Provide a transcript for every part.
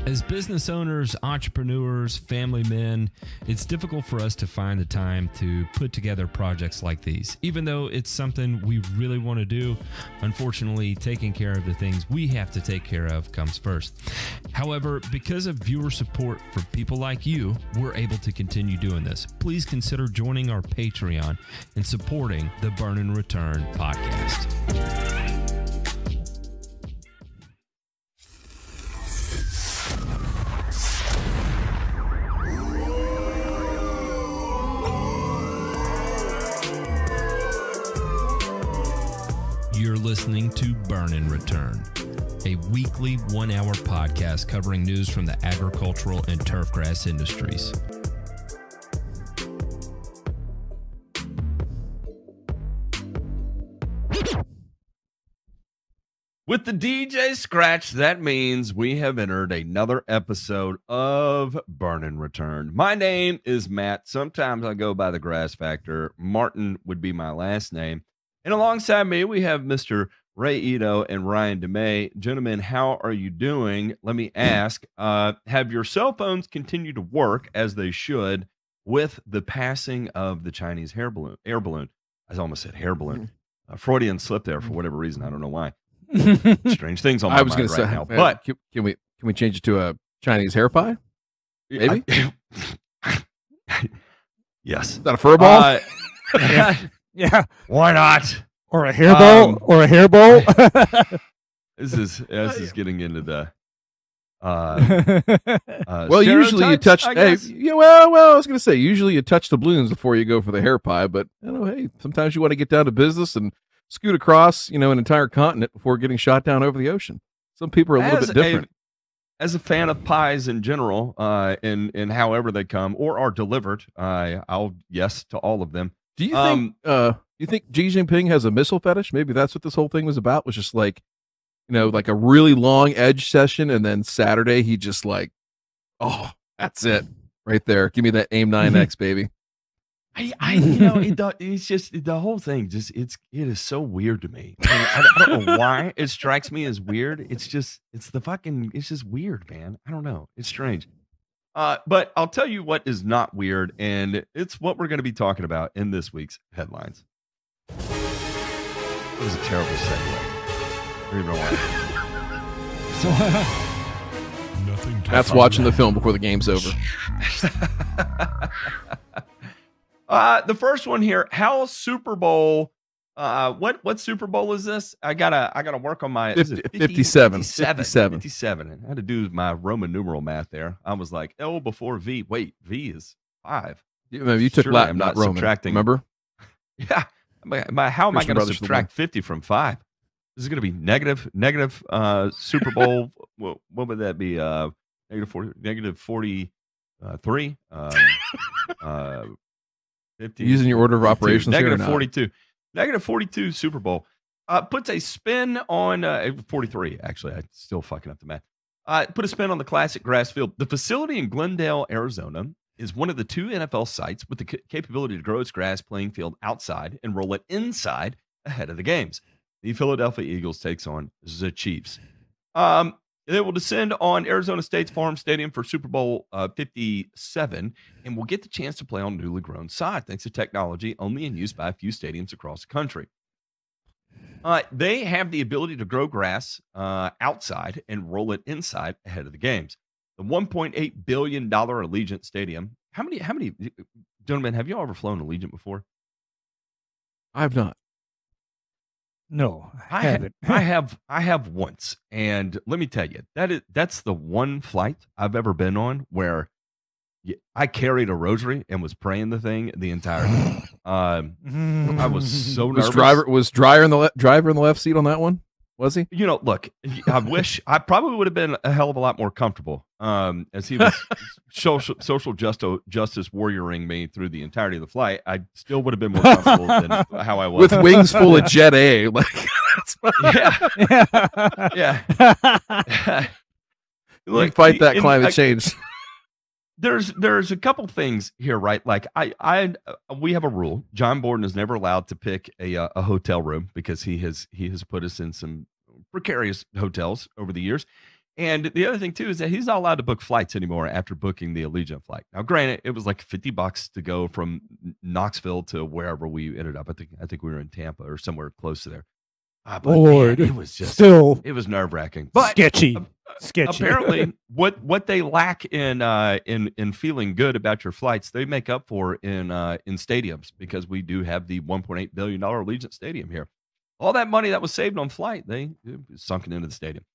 As business owners, entrepreneurs, family men, it's difficult for us to find the time to put together projects like these. Even though it's something we really want to do, unfortunately, taking care of the things we have to take care of comes first. However, because of viewer support for people like you, we're able to continue doing this. Please consider joining our Patreon and supporting the Burn and Return podcast. You're listening to Burn and Return, a weekly 1-hour podcast covering news from the agricultural and turfgrass industries. With the DJ scratch, that means we have entered another episode of Burn and Return. My name is Matt. Sometimes I go by the Grass Factor. Martin would be my last name. And alongside me, we have Mr. Ray Ito and Ryan DeMay. Gentlemen, how are you doing? Let me ask, have your cell phones continued to work as they should with the passing of the Chinese air balloon? I almost said hair balloon. Freudian slip there for whatever reason. I don't know why. Strange things on my mind right now. But can we change it to a Chinese hair pie? Maybe. Yes. Is that a fur ball? Yeah. Why not? Or a hairball. Or a hairball. This is getting into the well, usually you touch. Hey, yeah, well, I was going to say usually you touch the balloons before you go for the hair pie, but I don't know. Hey, sometimes you want to get down to business and scoot across, an entire continent before getting shot down over the ocean. Some people are a little bit different. As a fan of pies in general, in however they come or are delivered, I'll yes to all of them. Do you think Xi Jinping has a missile fetish? Maybe that's what this whole thing was about. Was just like, like a really long edge session, and then Saturday he just like, oh, that's it right there. Give me that AIM 9X, baby. It's just the whole thing. It is so weird to me. I don't know why it strikes me as weird. It's just weird, man. I don't know. It's strange. But I'll tell you what is not weird, and it's what we're going to be talking about in this week's headlines. It was a terrible segue. I don't even know why. That's watching the film before the game's over. The first one here, how Super Bowl. What Super Bowl is this? I gotta work on my 57. 57. I had to do my Roman numeral math there. I was like L before V. Wait, V is 5. You took Surely Latin, I'm not Roman. Subtracting. Remember? Yeah. How am I going to subtract 50 from 5? This is going to be negative Super Bowl. What would that be? Negative 43. 50. Using your order of operations. Negative 42. Negative 42 Super Bowl puts a spin on 43. Actually, I'm still fucking up the math. Put a spin on the classic grass field. The facility in Glendale, Arizona, is one of the 2 NFL sites with the capability to grow its grass playing field outside and roll it inside ahead of the games. The Philadelphia Eagles takes on the Chiefs. They will descend on Arizona State's Farm Stadium for Super Bowl 57 and will get the chance to play on newly grown sod thanks to technology only in use by a few stadiums across the country. They have the ability to grow grass outside and roll it inside ahead of the games. The $1.8 billion Allegiant Stadium. How many gentlemen, have you all ever flown Allegiant before? I have not. No, I haven't. I have once, and let me tell you, that's the one flight I've ever been on where I carried a rosary and was praying the thing the entire time. I was so nervous. Was driver in the left seat on that one? Was he? Look, I wish I probably would have been a hell of a lot more comfortable as he was social justice warrioring me through the entirety of the flight. I still would have been more comfortable than how I was. With wings full of Jet A. Like, yeah. Look, fight that climate change. There's a couple things here, right? Like we have a rule. John Borden is never allowed to pick a hotel room because he has put us in some precarious hotels over the years. And the other thing too is that he's not allowed to book flights anymore after booking the Allegiant flight. Now, granted, it was like $50 to go from Knoxville to wherever we ended up. I think we were in Tampa or somewhere close to there. But Lord, man, it was just still it was nerve wracking. But sketchy. apparently, what they lack in feeling good about your flights, they make up for in stadiums, because we do have the $1.8 billion Allegiant Stadium here. All that money that was saved on flight, they sunk it into the stadium.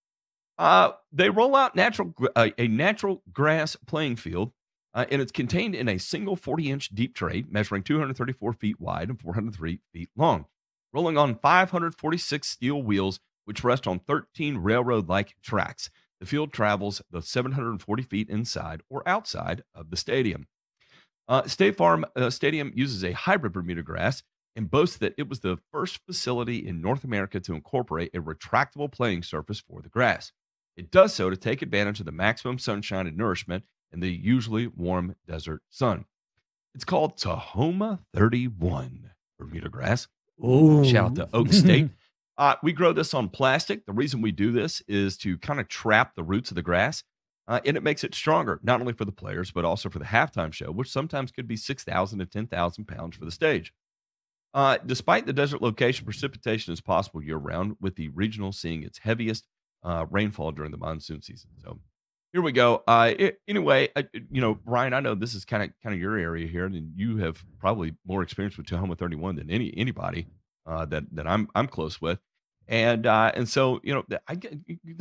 They roll out a natural grass playing field, and it's contained in a single 40-inch deep tray measuring 234 feet wide and 403 feet long, rolling on 546 steel wheels, which rest on 13 railroad-like tracks. The field travels the 740 feet inside or outside of the stadium. State Farm Stadium uses a hybrid Bermuda grass and boasts that it was the first facility in North America to incorporate a retractable playing surface for the grass. It does so to take advantage of the maximum sunshine and nourishment in the usually warm desert sun. It's called Tahoma 31 Bermuda grass. Ooh. Shout out to Oak State. We grow this on plastic. The reason we do this is to kind of trap the roots of the grass, and it makes it stronger, not only for the players, but also for the halftime show, which sometimes could be 6,000 to 10,000 pounds for the stage. Despite the desert location, precipitation is possible year-round, with the regional seeing its heaviest rainfall during the monsoon season. So here we go. Anyway, Ryan, I know this is kind of your area here, and you have probably more experience with Tahoma 31 than anybody that I'm close with. And so,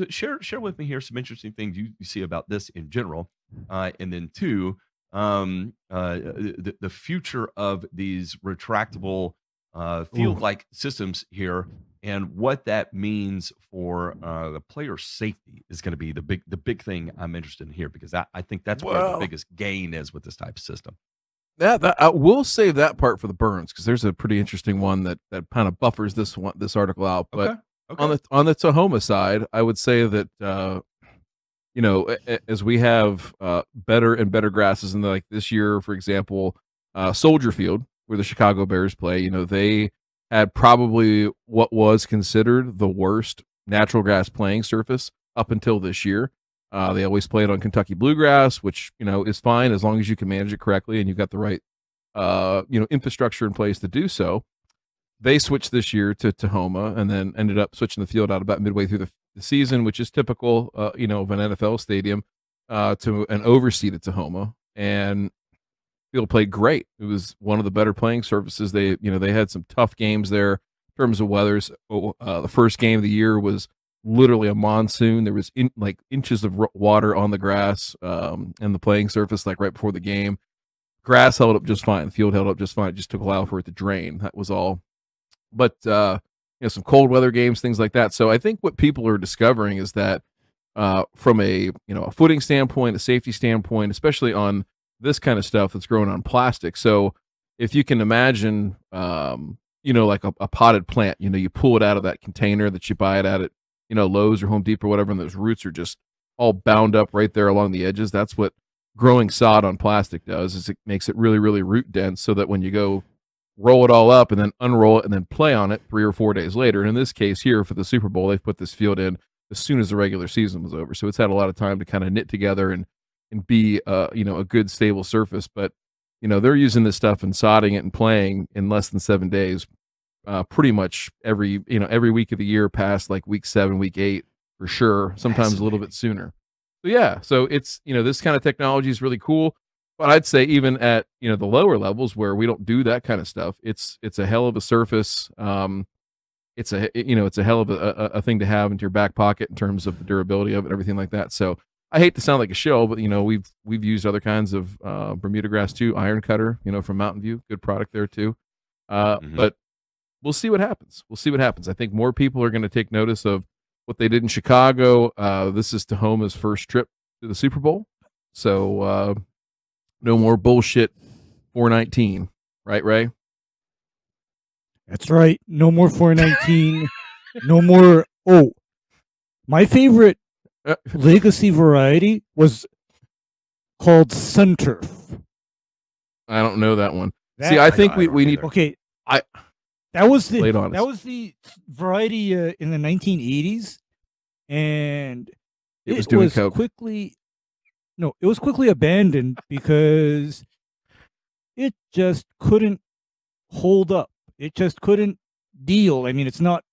share with me here some interesting things you see about this in general, and then two, the future of these retractable field-like systems here, and what that means for the player safety is going to be the big thing I'm interested in here, because I think that's where the biggest gain is with this type of system. That I will save that part for the Burns, because there's a pretty interesting one that kind of buffers this article out. But Okay. on the Tahoma side, I would say that as we have better and better grasses, and like this year, for example, Soldier Field, where the Chicago Bears play, they had probably what was considered the worst natural grass playing surface up until this year. They always played on Kentucky bluegrass, which is fine as long as you can manage it correctly and you've got the right infrastructure in place to do so. They switched this year to Tahoma, and then ended up switching the field out about midway through the season, which is typical of an NFL stadium, to an overseeded Tahoma, and field played great. It was one of the better playing surfaces. They had some tough games there in terms of weathers. The first game of the year was literally a monsoon. There was inches of water on the grass and the playing surface, like right before the game. Grass held up just fine. The field held up just fine. It just took a while for it to drain. That was all. But some cold weather games, things like that. So I think what people are discovering is that from a footing standpoint, a safety standpoint, especially on this kind of stuff that's growing on plastic. So if you can imagine, like a potted plant, you pull it out of that container that you buy it at Lowe's or Home Depot or whatever, and those roots are just all bound up right there along the edges. That's what growing sod on plastic does, is it makes it really, really root dense, so that when you go roll it all up and then unroll it and then play on it 3 or 4 days later. And in this case here for the Super Bowl, they've put this field in as soon as the regular season was over. So it's had a lot of time to kind of knit together and be a good stable surface. But they're using this stuff and sodding it and playing in less than 7 days, pretty much every week of the year past like week 7, week 8 for sure. Sometimes a little bit sooner. So yeah, so it's this kind of technology is really cool. But I'd say even at the lower levels where we don't do that kind of stuff, it's a hell of a surface. It's a hell of a thing to have into your back pocket in terms of the durability of it and everything like that. So I hate to sound like a shill, but we've used other kinds of Bermuda grass too. Iron Cutter, from Mountain View, good product there too. But we'll see what happens. I think more people are going to take notice of what they did in Chicago. This is Tahoma's first trip to the Super Bowl, so no more bullshit 419, right, Ray? That's right. No more 419. No more. Oh, my favorite legacy variety was called Sun Turf. I don't know that one. See, I think we need. Okay, that was the variety in the 1980s, and it was doing coke. It was quickly abandoned because it just couldn't hold up. It just couldn't deal. I mean, it's not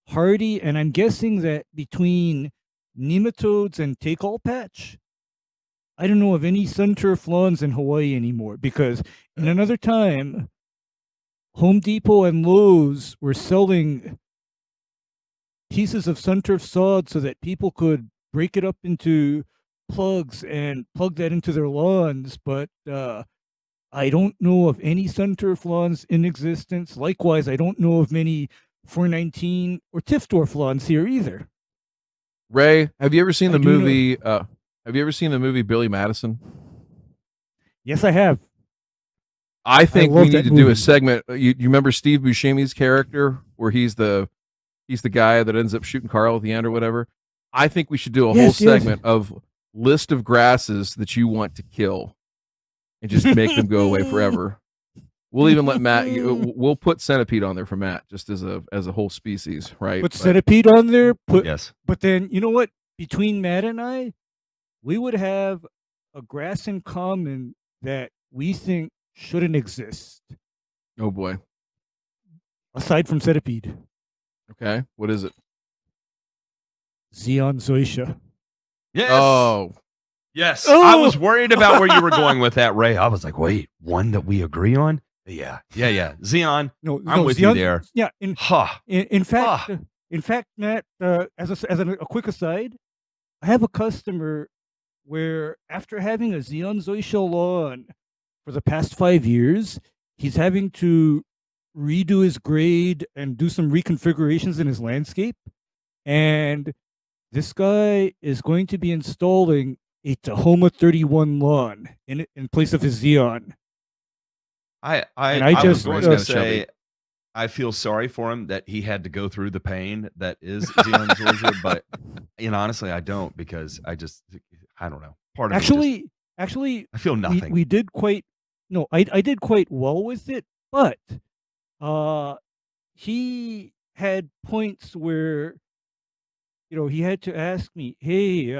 hardy, and I'm guessing that between nematodes and take-all patch, I don't know of any sun turf lawns in Hawaii anymore, because in another time, Home Depot and Lowe's were selling pieces of sun turf sod so that people could break it up into plugs and plug that into their lawns, but I don't know of any sun turf lawns in existence. Likewise, I don't know of many 419 or Tiftdorf lawns here either. Ray, have you ever seen the movie? Have you ever seen the movie Billy Madison? Yes, I have. I think we need to do a segment. You remember Steve Buscemi's character, where he's the guy that ends up shooting Carl at the end or whatever? I think we should do a whole segment of list of grasses that you want to kill, and just make them go away forever. We'll even let Matt. We'll put centipede on there for Matt, just as a whole species, right? Put centipede on there. Yes. But then you know what? Between Matt and I, we would have a grass in common that we think shouldn't exist. Oh boy. Aside from centipede. Okay, what is it? Xeon zoysia. Yes. Oh. Yes. I was worried about where you were going with that, Ray. I was like, wait, one that we agree on? Yeah. Xeon. I'm with you there. Yeah. In fact, Matt, as a quick aside, I have a customer where after having a Xeon zoysia lawn for the past 5 years, he's having to redo his grade and do some reconfigurations in his landscape. And this guy is going to be installing a Tahoma 31 lawn in place of his Xeon. I was going to say, I feel sorry for him that he had to go through the pain that is Xeon zoysia, but honestly, I don't, because I don't know. Part of actually, I feel nothing. We did quite I did quite well with it, but he had points where he had to ask me, hey,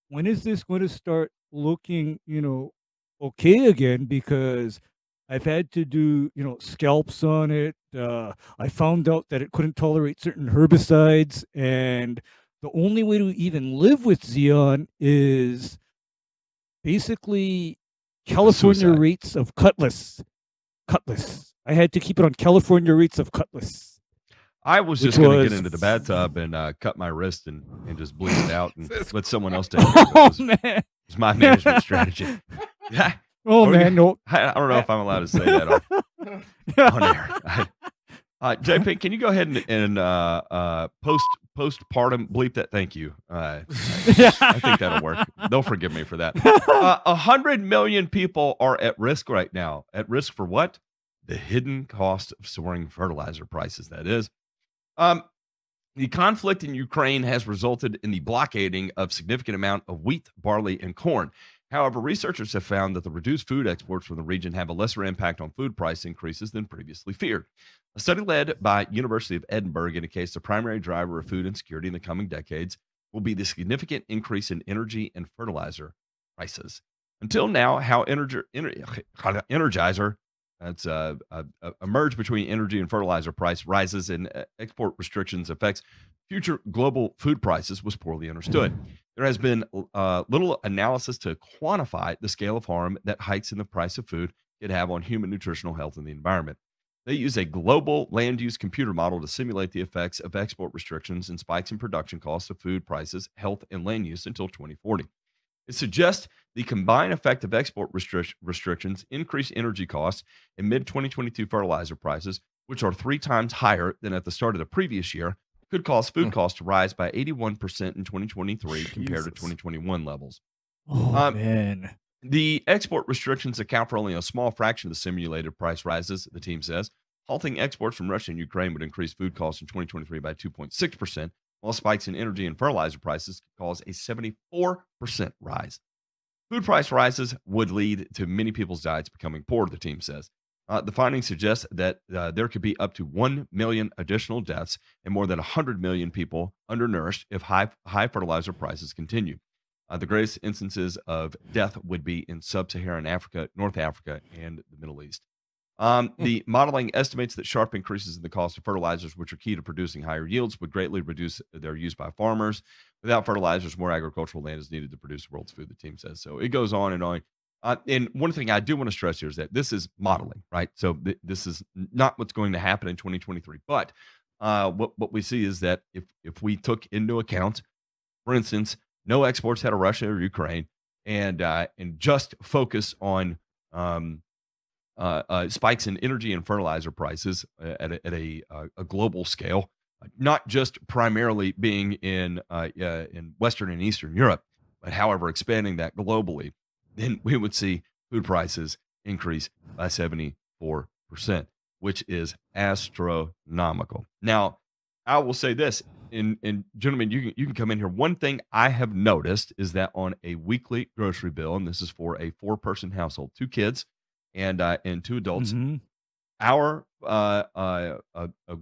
when is this going to start looking okay again, because I've had to do scalps on it. I found out that it couldn't tolerate certain herbicides, and the only way to even live with Xeon is basically California rates of cutlass. I had to keep it on California rates of cutlass. I was just going to get into the bathtub and cut my wrist and just bleed it out and let someone else take it. Man. It's my management strategy. Yeah. Oh, man, no. I don't know if I'm allowed to say that on air. JP, can you go ahead and postpartum bleep that? Thank you. I think that'll work. They'll forgive me for that. 100 million people are at risk right now. At risk for what? The hidden cost of soaring fertilizer prices, that is. The conflict in Ukraine has resulted in the blockading of significant amount of wheat, barley, and corn. However, researchers have found that the reduced food exports from the region have a lesser impact on food price increases than previously feared. A study led by University of Edinburgh indicates the primary driver of food insecurity in the coming decades will be the significant increase in energy and fertilizer prices. Until now, how Energizer, that's a merge between energy and fertilizer price rises and export restrictions affects future global food prices, was poorly understood. There has been little analysis to quantify the scale of harm that hikes in the price of food could have on human nutritional health and the environment. They use a global land use computer model to simulate the effects of export restrictions and spikes in production costs of food prices, health, and land use until 2040. It suggests the combined effect of export restrictions, increased energy costs, and mid-2022 fertilizer prices, which are 3 times higher than at the start of the previous year, could cause food costs to rise by 81% in 2023 compared to 2021 levels. Oh, man. The export restrictions account for only a small fraction of the simulated price rises, the team says. Halting exports from Russia and Ukraine would increase food costs in 2023 by 2.6%, while spikes in energy and fertilizer prices could cause a 74% rise. Food price rises would lead to many people's diets becoming poor, the team says. The findings suggest that there could be up to 1 million additional deaths and more than 100 million people undernourished if high fertilizer prices continue. The greatest instances of death would be in sub-Saharan Africa, North Africa, and the Middle East. The modeling estimates that sharp increases in the cost of fertilizers, which are key to producing higher yields, would greatly reduce their use by farmers. Without fertilizers, more agricultural land is needed to produce the world's food, the team says. So it goes on and on. And one thing I do want to stress here is that this is modeling, right? So this is not what's going to happen in 2023. But what we see is that if we took into account, for instance, no exports out of Russia or Ukraine, and just focus on spikes in energy and fertilizer prices at a global scale, not just primarily being in Western and Eastern Europe, but however expanding that globally, then we would see food prices increase by 74%, which is astronomical. Now, I will say this, and gentlemen, you can come in here. One thing I have noticed is that on a weekly grocery bill, and this is for a 4-person household, 2 kids and 2 adults, our a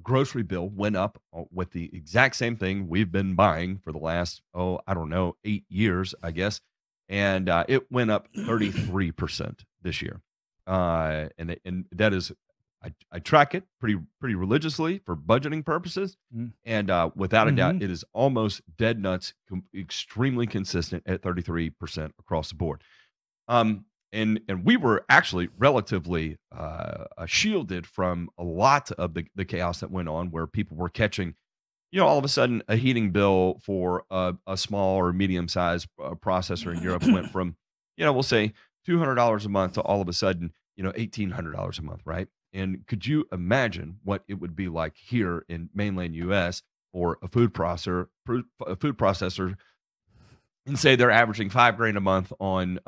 grocery bill went up with the exact same thing we've been buying for the last 8 years, I guess, and it went up 33% this year, and that is, I track it pretty religiously for budgeting purposes, and without a doubt, it is almost dead nuts, extremely consistent at 33% across the board. And we were actually relatively shielded from a lot of the chaos that went on, where people were catching, all of a sudden a heating bill for a small or medium sized processor in Europe went from, we'll say $200 a month to all of a sudden, $1,800 a month, right? And could you imagine what it would be like here in mainland U.S. for a food processor, and say they're averaging $5,000 a month on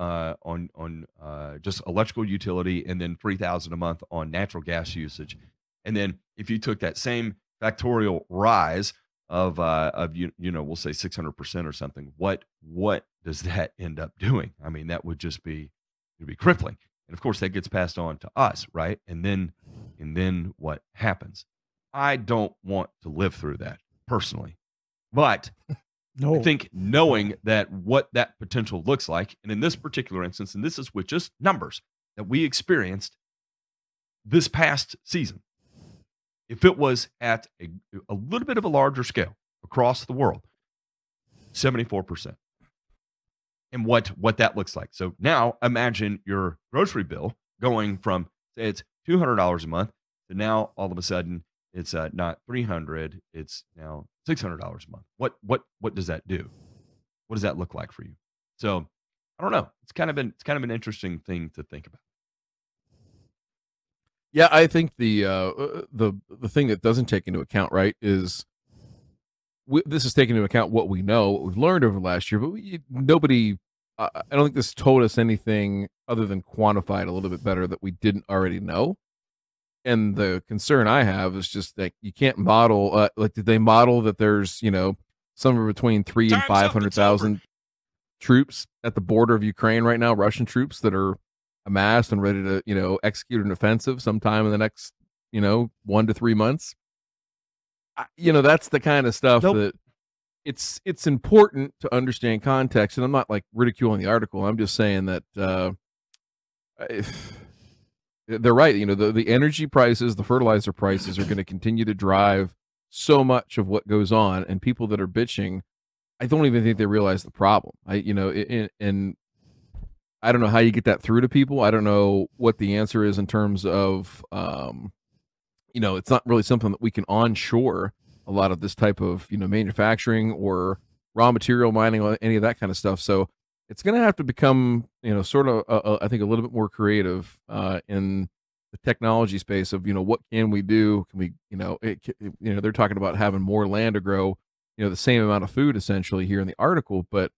just electrical utility, and then $3,000 a month on natural gas usage, and then if you took that same factorial rise of we'll say 600% or something, what does that end up doing? I mean, that would just be, it'd be crippling. And of course, that gets passed on to us, right? And then what happens? I don't want to live through that personally, but No. I think knowing that what that potential looks like, and in this particular instance, and this is with just numbers that we experienced this past season, if it was at a little bit of a larger scale across the world, 74%. And what that looks like. So now imagine your grocery bill going from, say, it's $200 a month to now all of a sudden it's not $300, it's now $600 a month. What does that do? What does that look like for you? So I don't know. It's kind of an interesting thing to think about. Yeah, I think the thing that doesn't take into account, right, is this is taking into account what we know, what we've learned over the last year, but nobody, I don't think this told us anything other than quantified a little bit better that we didn't already know. And the concern I have is just that you can't model, did they model that there's, somewhere between 3 and 500,000 troops at the border of Ukraine right now, Russian troops that are amassed and ready to, execute an offensive sometime in the next, 1 to 3 months? That's the kind of stuff that it's important to understand context. And I'm not like ridiculing the article. I'm just saying that they're right. The energy prices, the fertilizer prices are going to continue to drive so much of what goes on. And people that are bitching, I don't even think they realize the problem. And I don't know how you get that through to people. I don't know what the answer is in terms of, it's not really something that we can onshore a lot of this type of, manufacturing or raw material mining or any of that kind of stuff. So it's going to have to become, sort of, I think, a little bit more creative in the technology space of, what can we do? Can we, they're talking about having more land to grow, the same amount of food essentially here in the article, but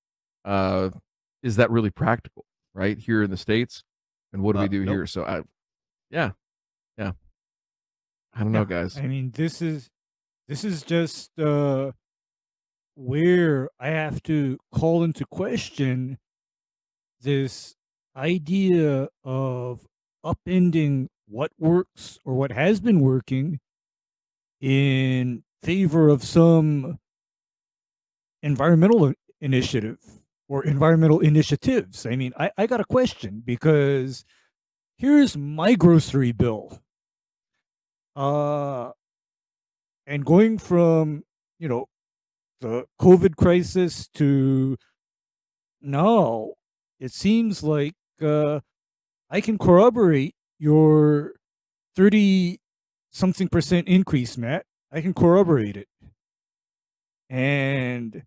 is that really practical, right, here in the States? And what do we do here? So I don't know, guys. I mean, this is just where I have to call into question this idea of upending what works or what has been working in favor of some environmental initiative or environmental initiatives. I mean, I got a question because here's my grocery bill. And going from, the COVID crisis to now, it seems like I can corroborate your 30 something percent increase, Matt. I can corroborate it. And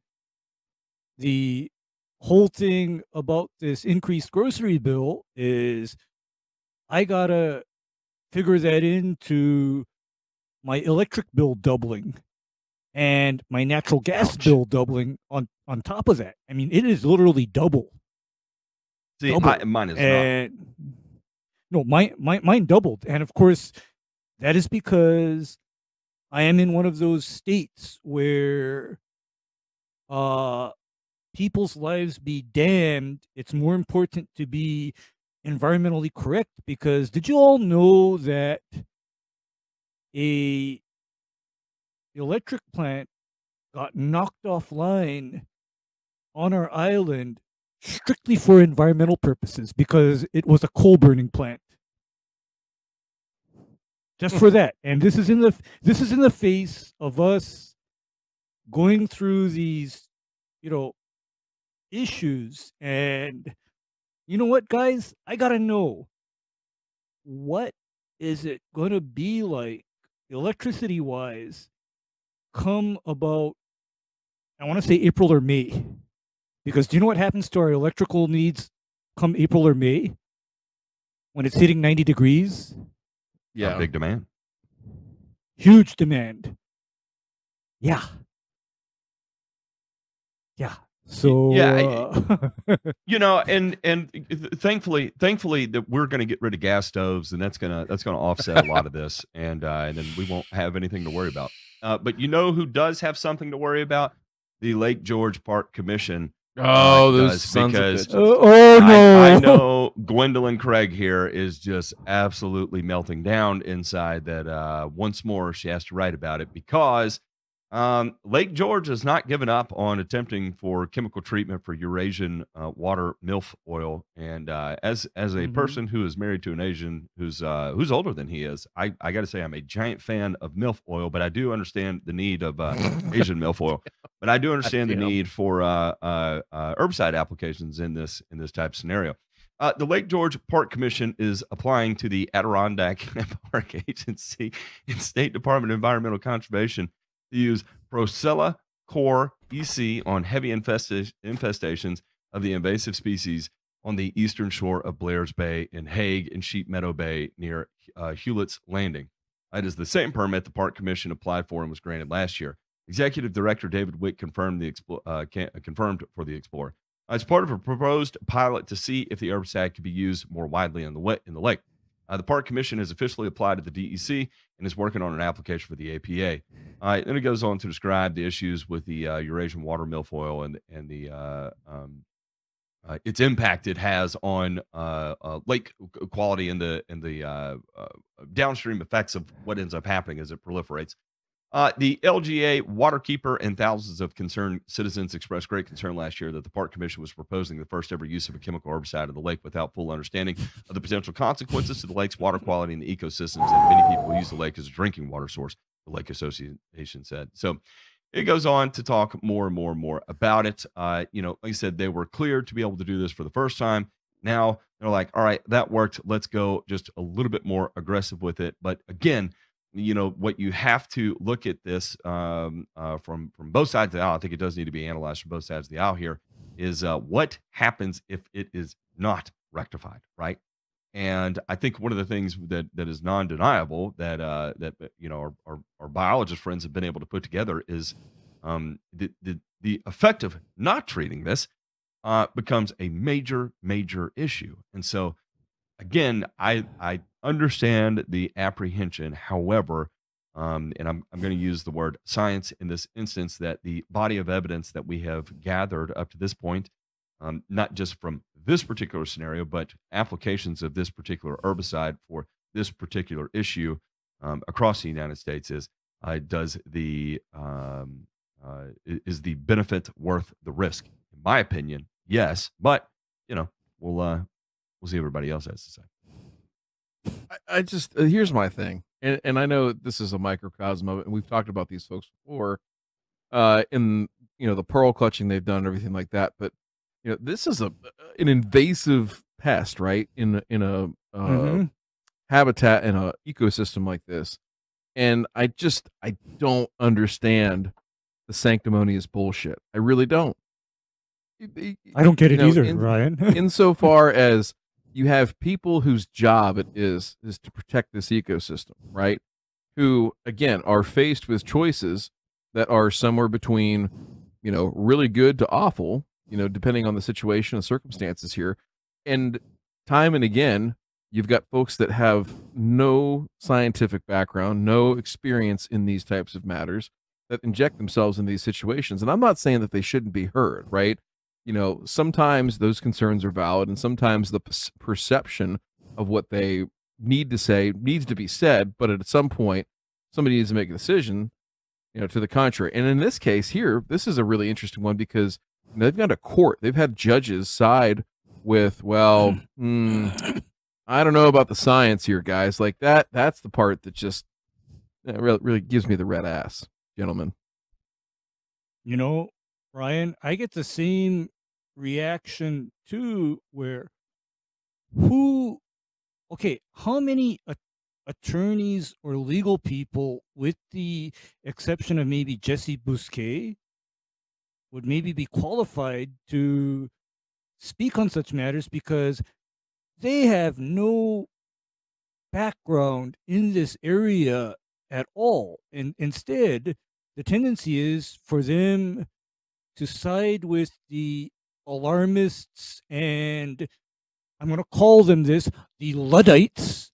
the whole thing about this increased grocery bill is I gotta figure that into my electric bill doubling and my natural gas bill doubling on top of that. I mean, it is literally double. See, mine is and no, mine doubled, and of course, that is because I am in one of those states where people's lives be damned. It's more important to be environmentally correct because did you all know that a electric plant got knocked offline on our island strictly for environmental purposes because it was a coal burning plant. Just for that. And this is in the face of us going through these, issues. And you know what, guys? I gotta know, what is it gonna be like electricity wise come about, I want to say April or May, because do you know what happens to our electrical needs come April or May when it's hitting 90 degrees? Yeah, big demand, huge demand. Yeah. So and thankfully that we're going to get rid of gas stoves, and that's gonna offset a lot of this, and then we won't have anything to worry about. But who does have something to worry about? The Lake George Park Commission. Oh, those sons of bitches. No! I know Gwendolyn Craig here is just absolutely melting down inside. That once more she has to write about it because Lake George has not given up on attempting for chemical treatment for Eurasian water MILF oil. And as a person who is married to an Asian who's older than he is, I got to say I'm a giant fan of MILF oil, but I do understand the need of Asian MILF oil. But I do understand the need for herbicide applications in this type of scenario. The Lake George Park Commission is applying to the Adirondack Park Agency and State Department of Environmental Conservation to use Procella Core EC on heavy infestations of the invasive species on the eastern shore of Blair's Bay in Hague and Sheep Meadow Bay near Hewlett's Landing. It is the same permit the Park Commission applied for and was granted last year. Executive Director David Wick confirmed for the Explorer. As part of a proposed pilot to see if the herbicide could be used more widely in the lake. The Park Commission has officially applied to the DEC and is working on an application for the APA. Then it goes on to describe the issues with the Eurasian water milfoil and the its impact it has on lake quality and the downstream effects of what ends up happening as it proliferates. The LGA, Waterkeeper, and thousands of concerned citizens expressed great concern last year that the Park Commission was proposing the first ever use of a chemical herbicide in the lake without full understanding of the potential consequences to the lake's water quality and the ecosystems. And many people use the lake as a drinking water source, the Lake Association said. So it goes on to talk more and more about it. Like I said, they were cleared to be able to do this for the first time. Now they're like, all right, that worked. Let's go just a little bit more aggressive with it. But again, what you have to look at this from both sides of the aisle, I think it does need to be analyzed from both sides of the aisle here, is what happens if it is not rectified, right? And I think one of the things that is non-deniable that our biologist friends have been able to put together is the effect of not treating this becomes a major issue. And so again, I understand the apprehension. However, and I'm going to use the word science in this instance, that the body of evidence that we have gathered up to this point, not just from this particular scenario, but applications of this particular herbicide for this particular issue across the United States is is the benefit worth the risk? In my opinion, yes, but we'll see what everybody else has to say. I just here's my thing, and I know this is a microcosm of it, and we've talked about these folks before, in the pearl clutching they've done and everything like that. But this is an invasive pest, right? In a habitat in a ecosystem like this, and I don't understand the sanctimonious bullshit. I really don't. I don't get it either, Ryan. Insofar as you have people whose job it is to protect this ecosystem, right? Who, again, are faced with choices that are somewhere between, really good to awful, depending on the situation and circumstances here. And time and again, you've got folks that have no scientific background, no experience in these types of matters, that inject themselves in these situations. And I'm not saying that they shouldn't be heard, right? Sometimes those concerns are valid, and sometimes the perception of what they need to say needs to be said, but at some point, somebody needs to make a decision, to the contrary. And in this case here, this is a really interesting one because they've gone to court. They've had judges side with, I don't know about the science here, guys. Like that's the part that just really gives me the red ass, gentlemen. Ryan, I get the same reaction too, where how many attorneys or legal people, with the exception of maybe Jesse Bousquet, would maybe be qualified to speak on such matters because they have no background in this area at all. And instead, the tendency is for them to side with the alarmists, and I'm going to call them the Luddites,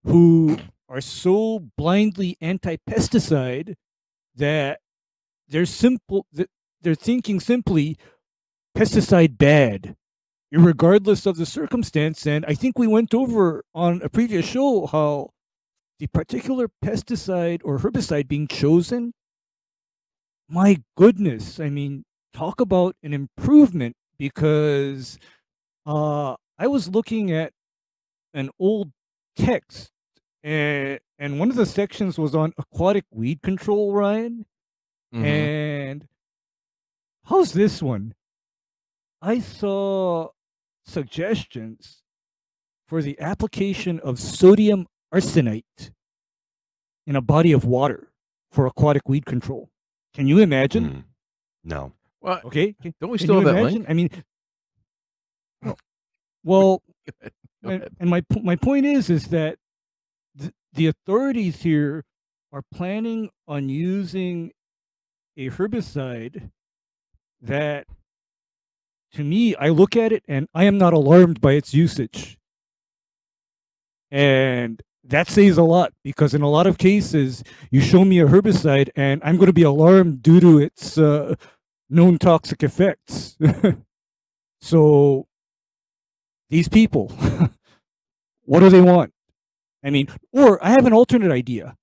who are so blindly anti-pesticide that they're thinking simply pesticide bad, irregardless of the circumstance. And I think we went over on a previous show how the particular pesticide or herbicide being chosen, my goodness, I mean, talk about an improvement, because I was looking at an old text, and one of the sections was on aquatic weed control, Ryan. Mhm. And how's this one? I saw suggestions for the application of sodium arsenite in a body of water for aquatic weed control. Can you imagine? No. Well, Okay. don't we Can still you have that imagine? link? I mean, well, Go ahead. and my point is that the authorities here are planning on using a herbicide that, to me, I look at it and I am not alarmed by its usage. And that says a lot, because in a lot of cases, you show me a herbicide and I'm going to be alarmed due to its known toxic effects. So these people, what do they want? I mean, or I have an alternate idea.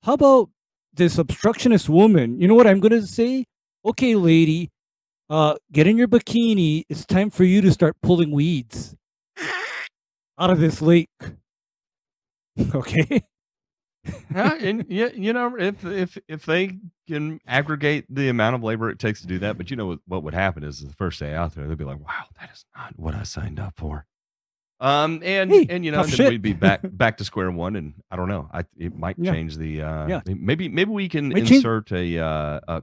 How about this obstructionist woman? You know what I'm going to say? Okay, lady, get in your bikini. It's time for you to start pulling weeds out of this lake. Okay. And if they can aggregate the amount of labor it takes to do that, but what would happen is the first day out there, they'd be like, "Wow, that is not what I signed up for." Hey, Then shit. we'd be back to square one, and I don't know. It might change the. Yeah. Maybe we can Might change- insert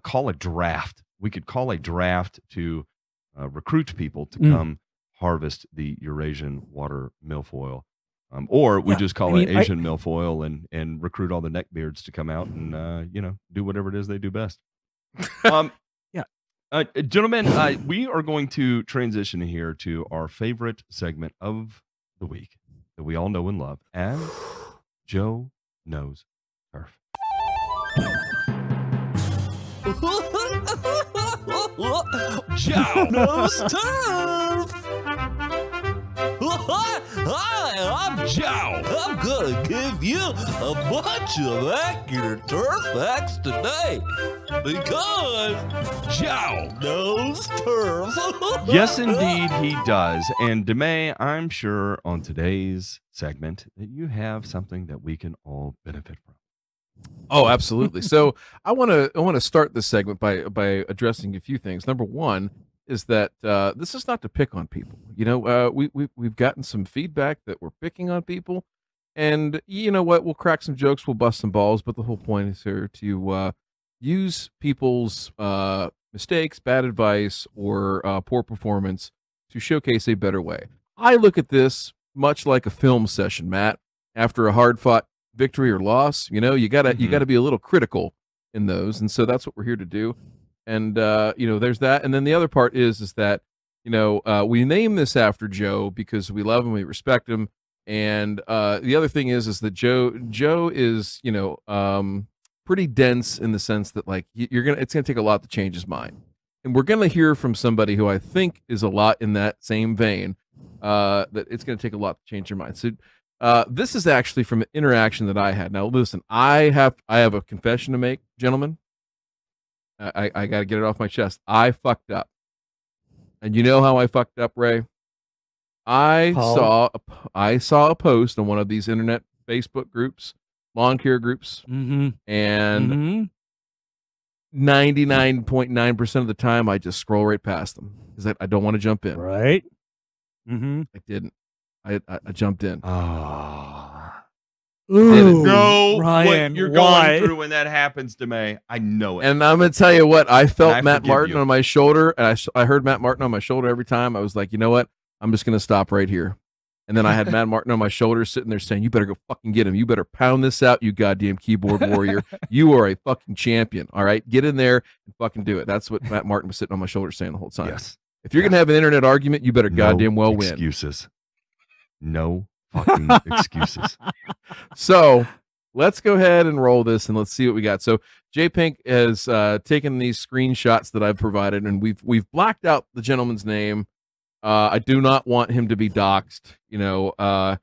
call a draft. We could call a draft to recruit people to come harvest the Eurasian water milfoil. Or we just call it Asian milfoil and recruit all the neckbeards to come out and do whatever it is they do best. Gentlemen, we are going to transition here to our favorite segment of the week that we all know and love as Joe Knows Turf. Joe Knows Turf. Hi, I'm Joe. I'm gonna give you a bunch of accurate turf facts today because Joe knows turf. Yes, indeed, he does. And DeMay, I'm sure on today's segment that you have something that we can all benefit from. Oh, absolutely. So I want to start this segment by addressing a few things. Number one is that this is not to pick on people. You know, we've gotten some feedback that we're picking on people, and you know what? We'll crack some jokes, we'll bust some balls, but the whole point is here to use people's mistakes, bad advice, or poor performance to showcase a better way. I look at this much like a film session, Matt. After a hard-fought victory or loss, you know, you gotta be a little critical in those, and so that's what we're here to do. And you know, there's that, and then the other part is that you know we name this after Joe because we love him, we respect him, and the other thing is that Joe is you know pretty dense in the sense that like it's gonna take a lot to change his mind, and we're gonna hear from somebody who I think is a lot in that same vein, that it's gonna take a lot to change your mind. So this is actually from an interaction that I had. Now, listen, I have a confession to make, gentlemen. I got to get it off my chest. I fucked up, and you know how I fucked up, Ray? I saw a post on one of these internet Facebook groups, lawn care groups, and 99.9% of the time I just scroll right past them because I don't want to jump in. Right. I didn't. I jumped in. Ooh, know Ryan, what you're why? going through when that happens, DeMay. I know it. And I'm going to tell you what, I felt Matt forgive Martin you. on my shoulder, and I heard Matt Martin on my shoulder every time. I was like, you know what? I'm just going to stop right here. And then I had Matt Martin on my shoulder sitting there saying, you better go fucking get him. You better pound this out, you goddamn keyboard warrior. You are a fucking champion, all right? Get in there and fucking do it. That's what Matt Martin was sitting on my shoulder saying the whole time. Yes. If you're going to have an internet argument, you better goddamn well win. Excuses. No fucking excuses. So let's go ahead and roll this and let's see what we got. So Jay Pink has taken these screenshots that I've provided, and we've blacked out the gentleman's name. I do not want him to be doxxed. You know, I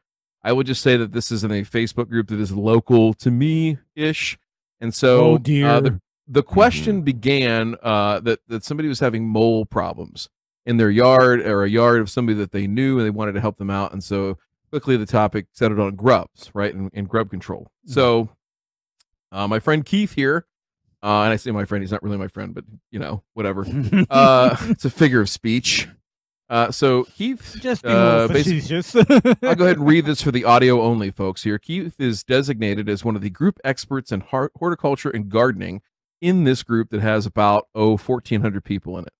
would just say that this is in a Facebook group that is local to me-ish. And so Oh, dear. the question began that somebody was having mole problems in their yard or a yard of somebody that they knew, and they wanted to help them out. And so quickly the topic settled on grubs, right, and grub control. So my friend Keith here, and I say my friend, he's not really my friend, but, you know, whatever. It's a figure of speech. So Keith, Just be more basically, facetious. I'll go ahead and read this for the audio only folks here. Keith is designated as one of the group experts in horticulture and gardening in this group that has about 1,400 people in it.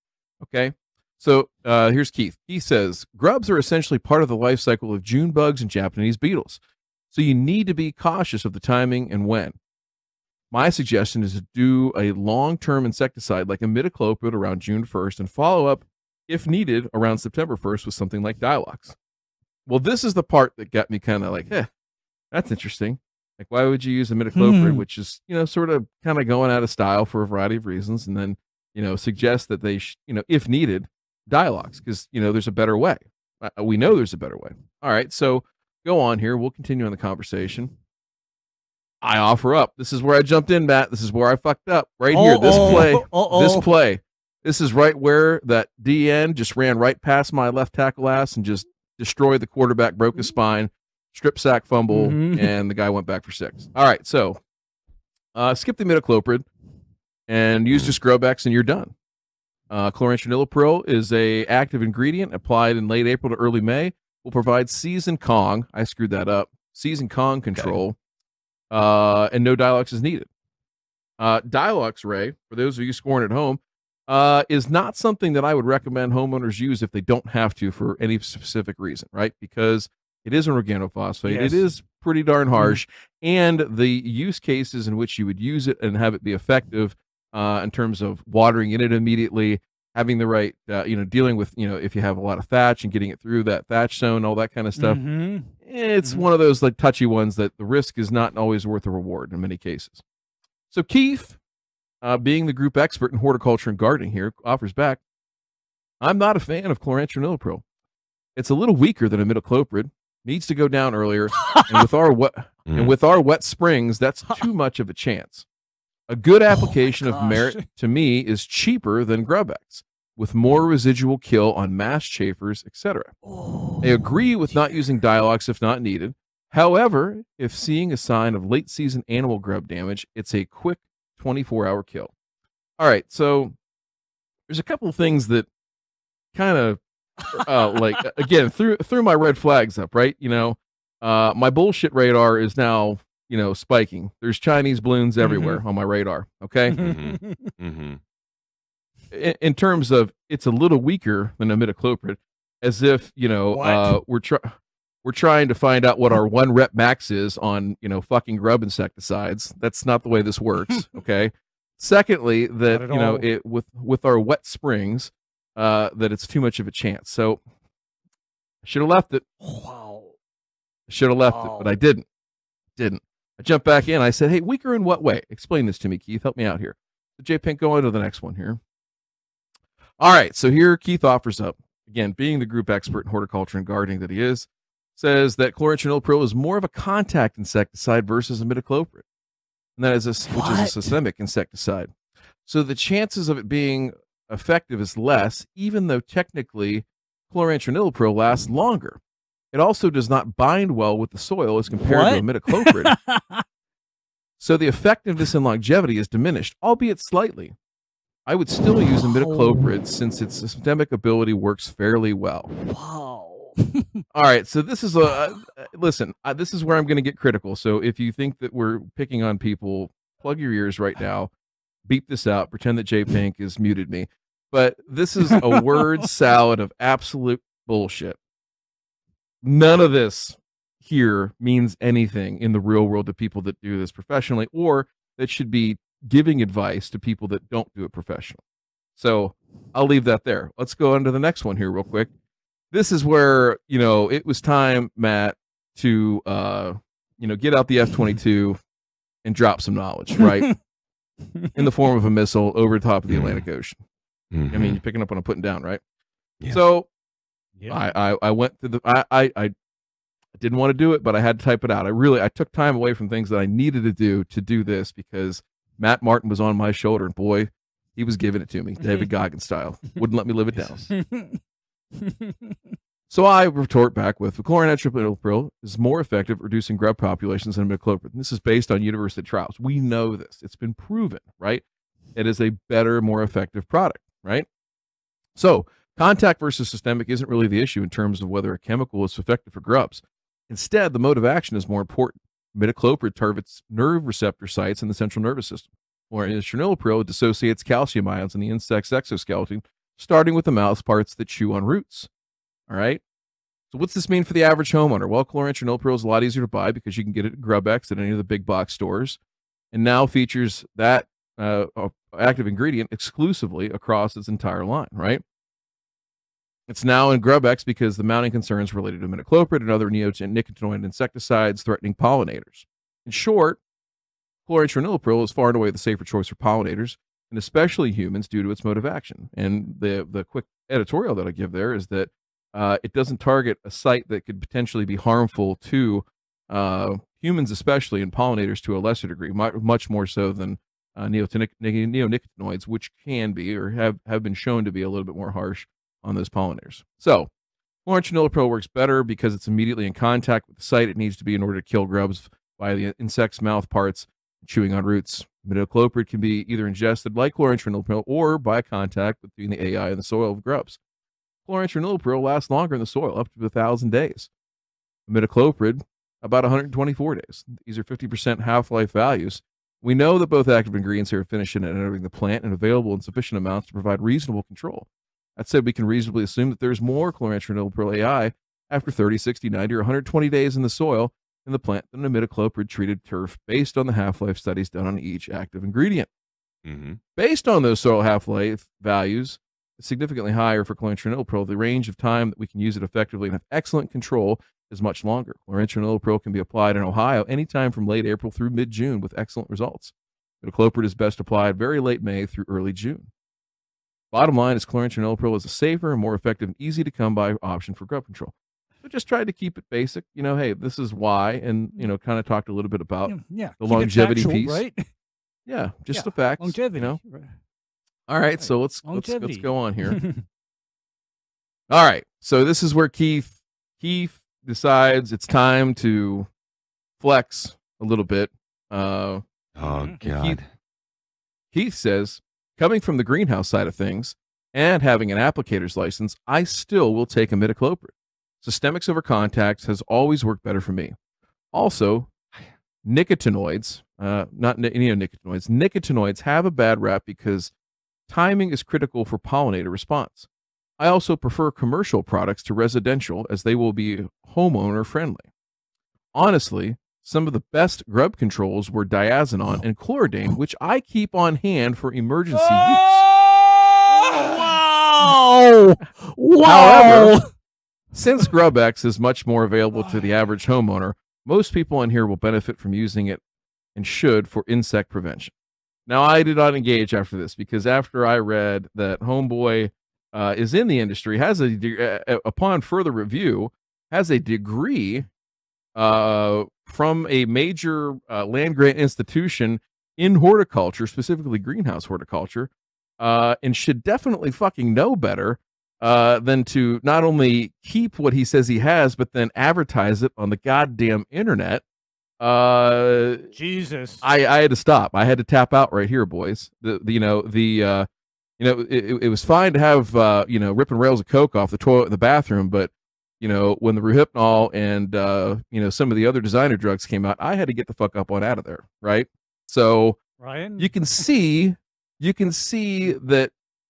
Okay. So here's Keith. He says, grubs are essentially part of the life cycle of June bugs and Japanese beetles. So you need to be cautious of the timing and when. My suggestion is to do a long-term insecticide like imidacloprid around June 1st and follow up, if needed, around September 1st with something like Dilox. Well, this is the part that got me kind of like, that's interesting. Like, why would you use imidacloprid, which is, you know, sort of kind of going out of style for a variety of reasons, and then, you know, suggest that they, you know, if needed, Dilox, because, you know, there's a better way. We know there's a better way. All right, so go on here. We'll continue on the conversation. I offer up. This is where I jumped in, Matt. This is where I fucked up. Right here. This play. This is right where that DN just ran right past my left tackle ass and just destroyed the quarterback, broke his spine, strip sack fumble, and the guy went back for 6. All right, so skip the imidacloprid and use just Grobex, and you're done. Chlorantronilopril is a active ingredient applied in late April to early May. Will provide season Kong. I screwed that up. Season Kong control, and no Dilox is needed. Dilox, Ray, for those of you scoring at home, is not something that I would recommend homeowners use if they don't have to for any specific reason, right? Because it is an organophosphate. Yes. It is pretty darn harsh, and the use cases in which you would use it and have it be effective in terms of watering in it immediately, having the right, dealing with, if you have a lot of thatch and getting it through that thatch zone, all that kind of stuff. It's one of those like touchy ones that the risk is not always worth the reward in many cases. So Keith, being the group expert in horticulture and gardening here, offers back, I'm not a fan of chlorantronilopril. It's a little weaker than imidacloprid, needs to go down earlier, and with our wet springs, that's too much of a chance. A good application of merit to me is cheaper than GrubX, with more residual kill on mast chafers, etc. I agree with not using Dialox if not needed. However, if seeing a sign of late season animal grub damage, it's a quick 24-hour kill. All right, so there's a couple of things that kind of like, again, threw my red flags up, right? You know, my bullshit radar is now, you know, spiking. There's Chinese balloons everywhere on my radar. Okay. In terms of, it's a little weaker than imidacloprid, as if, you know, we're trying to find out what our 1 rep max is on, you know, fucking grub insecticides. That's not the way this works. Okay. Secondly, that, you know, it with our wet springs, that it's too much of a chance. So I should have left it. Wow. I should have left it, but I didn't. I jumped back in. I said, hey, weaker in what way? Explain this to me, Keith. Help me out here. So J Pink, go on to the next one here. All right. So here Keith offers up, again, being the group expert in horticulture and gardening that he is, says that chlorantinilpril is more of a contact insecticide versus imidacloprid. And that is which is a systemic insecticide. So the chances of it being effective is less, even though technically chlorantinilpril lasts longer. It also does not bind well with the soil as compared to imidacloprid. So the effectiveness and longevity is diminished, albeit slightly. I would still use imidacloprid since its systemic ability works fairly well. Wow. All right, so this is listen, this is where I'm going to get critical. So if you think that we're picking on people, plug your ears right now, beep this out, pretend that J Pink has muted me. But this is a word salad of absolute bullshit. None of this here means anything in the real world to people that do this professionally, or that should be giving advice to people that don't do it professionally. So I'll leave that there. Let's go on to the next one here real quick. This is where, you know, it was time, Matt, to, you know, get out the F-22 and drop some knowledge, right? In the form of a missile over the top of the Atlantic Ocean. I mean, you're picking up what I'm putting down, right? Yeah. So I went through I didn't want to do it, but I had to type it out. I took time away from things that I needed to do this, because Matt Martin was on my shoulder, and boy, he was giving it to me, David Goggins style. Wouldn't let me live it down. So I retort back with, the chloranitrophenolpril is more effective at reducing grub populations than imidacloprid. This is based on university trials. We know this. It's been proven, right? It is a better, more effective product, right? So contact versus systemic isn't really the issue in terms of whether a chemical is effective for grubs. Instead, the mode of action is more important. Imidacloprid targets nerve receptor sites in the central nervous system, whereas chloranitrophenolpril dissociates calcium ions in the insect's exoskeleton, starting with the mouth parts that chew on roots. All right. So what's this mean for the average homeowner? Well, chlorantinilpril is a lot easier to buy because you can get it at GrubX at any of the big box stores, and now features that active ingredient exclusively across its entire line, right? It's now in GrubX because the mounting concerns related to imidacloprid and other neonicotinoid insecticides threatening pollinators. In short, chlorantinilpril is far and away the safer choice for pollinators, and especially humans, due to its mode of action. And the quick editorial that I give there is that it doesn't target a site that could potentially be harmful to humans, especially, and pollinators to a lesser degree, much more so than neonicotinoids, which can be or have been shown to be a little bit more harsh on those pollinators. So chlorantinilpril works better because it's immediately in contact with the site it needs to be in order to kill grubs by the insect's mouth parts chewing on roots. Imidacloprid can be either ingested like chlorantinilpril or by contact between the AI and the soil of grubs. Chlorantinilpril lasts longer in the soil, up to 1,000 days. Imidacloprid, about 124 days. These are 50% half-life values. We know that both active ingredients are efficient at entering the plant and available in sufficient amounts to provide reasonable control. That said, we can reasonably assume that there's more chlorantinilpril AI after 30, 60, 90, or 120 days in the soil in the plant than imidacloprid-treated turf, based on the half-life studies done on each active ingredient. Based on those soil half-life values, significantly higher for chlorantinilpril, the range of time that we can use it effectively and have excellent control is much longer. Chlorantinilpril can be applied in Ohio anytime from late April through mid-June with excellent results. Imidacloprid is best applied very late May through early June. Bottom line is chlorantinilpril is a safer and more effective and easy to come by option for grub control. So just tried to keep it basic. Hey, this is why, and kind of talked a little bit about Yeah. the keep it longevity factual, piece. right? Yeah, just Yeah, the facts. Longevity. All right, so let's Longevity. go on here. All right, so this is where Keith decides it's time to flex a little bit. Oh God. Keith says, coming from the greenhouse side of things and having an applicator's license, I still will take imidacloprid. Systemics over contacts has always worked better for me. Also, nicotinoids, not neonicotinoids, nicotinoids have a bad rap because timing is critical for pollinator response. I also prefer commercial products to residential as they will be homeowner friendly. Honestly, some of the best grub controls were diazinon and chloridane, which I keep on hand for emergency use. Wow! However, since GrubX is much more available to the average homeowner, most people in here will benefit from using it and should for insect prevention. Now, I did not engage after this because after I read that Homeboy is in the industry, has upon further review, has a degree from a major land grant institution in horticulture, specifically greenhouse horticulture, and should definitely fucking know better than to not only keep what he says he has, but then advertise it on the goddamn internet. Jesus. I had to stop. I had to tap out right here, boys. It was fine to have ripping rails of coke off the toilet in the bathroom, but when the Rohypnol and some of the other designer drugs came out, I had to get the fuck up on out of there, right? So Ryan, you can see that.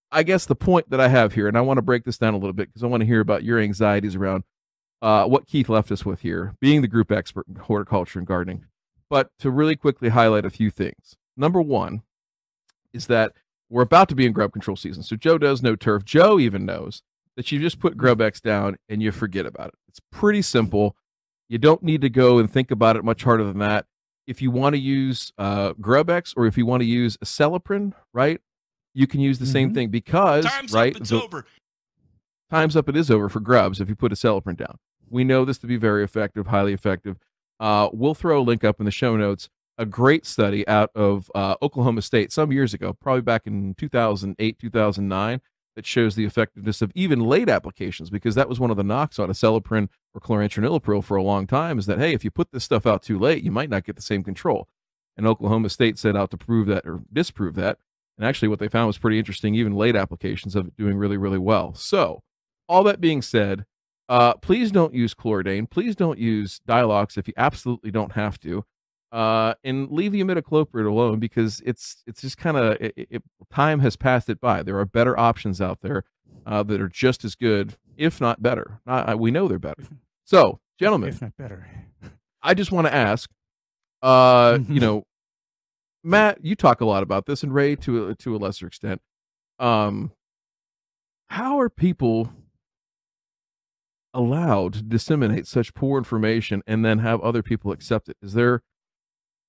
I guess the point that I have here, and I want to break this down a little bit because I want to hear about your anxieties around what Keith left us with here, being the group expert in horticulture and gardening. But to really quickly highlight a few things. Number one is that we're about to be in grub control season. So Joe does know turf. Joe even knows that you just put GrubX down and you forget about it. It's pretty simple. You don't need to go and think about it much harder than that. If you want to use GrubX or if you want to use Acelepryn, right, you can use the same thing because, Time's right, up, it's over. time's up, it is over for grubs if you put Acelepryn down. We know this to be very effective, highly effective. We'll throw a link up in the show notes. A great study out of Oklahoma State some years ago, probably back in 2008, 2009, that shows the effectiveness of even late applications, because that was one of the knocks on Acelepryn or chlorantranilipril for a long time, is that, hey, if you put this stuff out too late, you might not get the same control. And Oklahoma State set out to prove that or disprove that. And actually what they found was pretty interesting, even late applications of it doing really, really well. So all that being said, please don't use chloridane. Please don't use Dialox if you absolutely don't have to. And leave the imidacloprid alone because it's just kind of time has passed it by. There are better options out there that are just as good, if not better. We know they're better. So, gentlemen, if not better. I just want to ask, Matt, you talk a lot about this, and Ray to a lesser extent. How are people allowed to disseminate such poor information and then have other people accept it?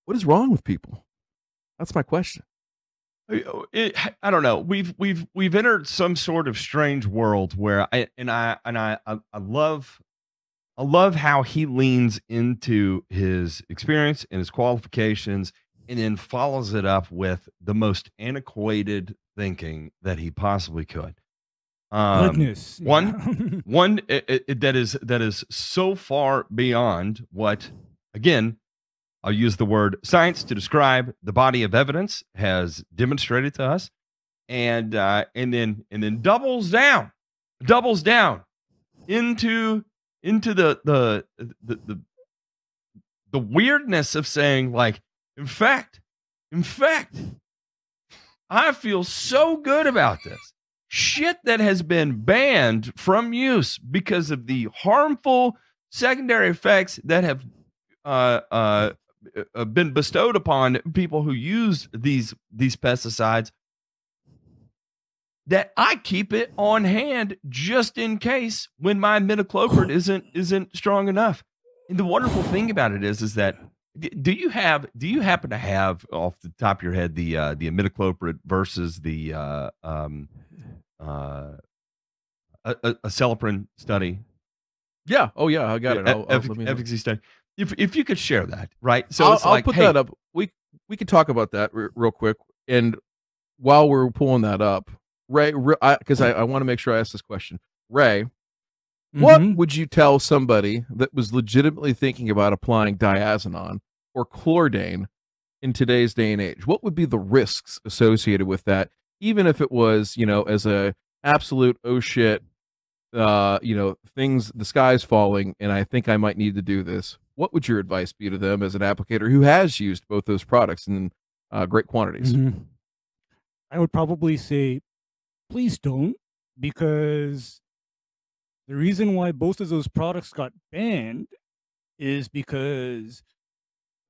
What is wrong with people? That's my question. I don't know. We've entered some sort of strange world where I love how he leans into his experience and his qualifications and then follows it up with the most antiquated thinking that he possibly could. Goodness. One that is so far beyond what, again, I'll use the word science to describe the body of evidence has demonstrated to us, and then doubles down into the weirdness of saying, like, in fact, I feel so good about this shit that has been banned from use because of the harmful secondary effects that have been bestowed upon people who use these pesticides, that I keep it on hand just in case when my imidacloprid isn't strong enough. And the wonderful thing about it is that do you happen to have off the top of your head the imidacloprid versus the Acelepryn study? Yeah. Oh yeah, I got it. Let me know. Efficacy study. If you could share that, right? So I'll put that up. We could talk about that real quick. And while we're pulling that up, Ray, because I want to make sure I ask this question, Ray. What would you tell somebody that was legitimately thinking about applying diazinon or chlordane in today's day and age? What would be the risks associated with that, even if it was, as a absolute oh shit, things, the sky's falling, and I think I might need to do this? What would your advice be to them as an applicator who has used both those products in great quantities? I would probably say, please don't, because the reason why both of those products got banned is because,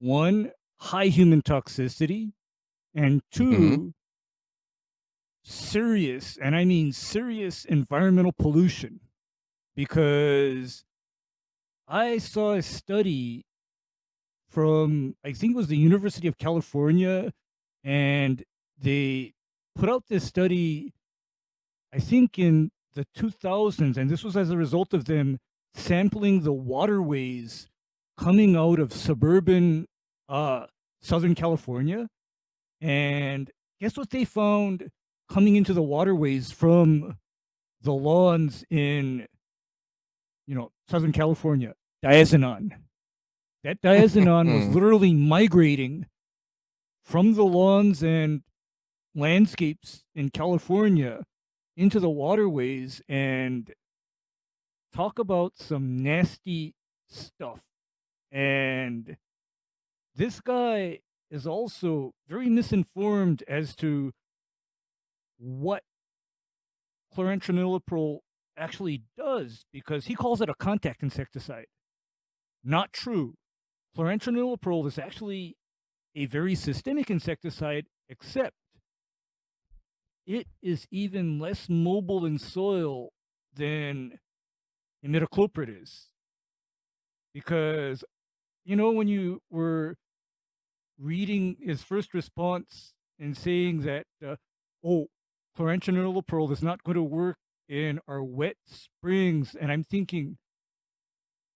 one, high human toxicity, and two, serious, and I mean serious, environmental pollution. Because I saw a study from, I think it was the University of California, and they put out this study, I think in the 2000s, and this was as a result of them sampling the waterways coming out of suburban Southern California. And guess what they found coming into the waterways from the lawns in, Southern California? Diazinon. That diazinon was literally migrating from the lawns and landscapes in California into the waterways, and talk about some nasty stuff. And this guy is also very misinformed as to what chlorantraniliprole actually does, because he calls it a contact insecticide. Not true. Chlorantraniliprole is actually a very systemic insecticide, except it is even less mobile in soil than imidacloprid is. Because, when you were reading his first response and saying that, chlorantraniliprole is not going to work in our wet springs, and I'm thinking,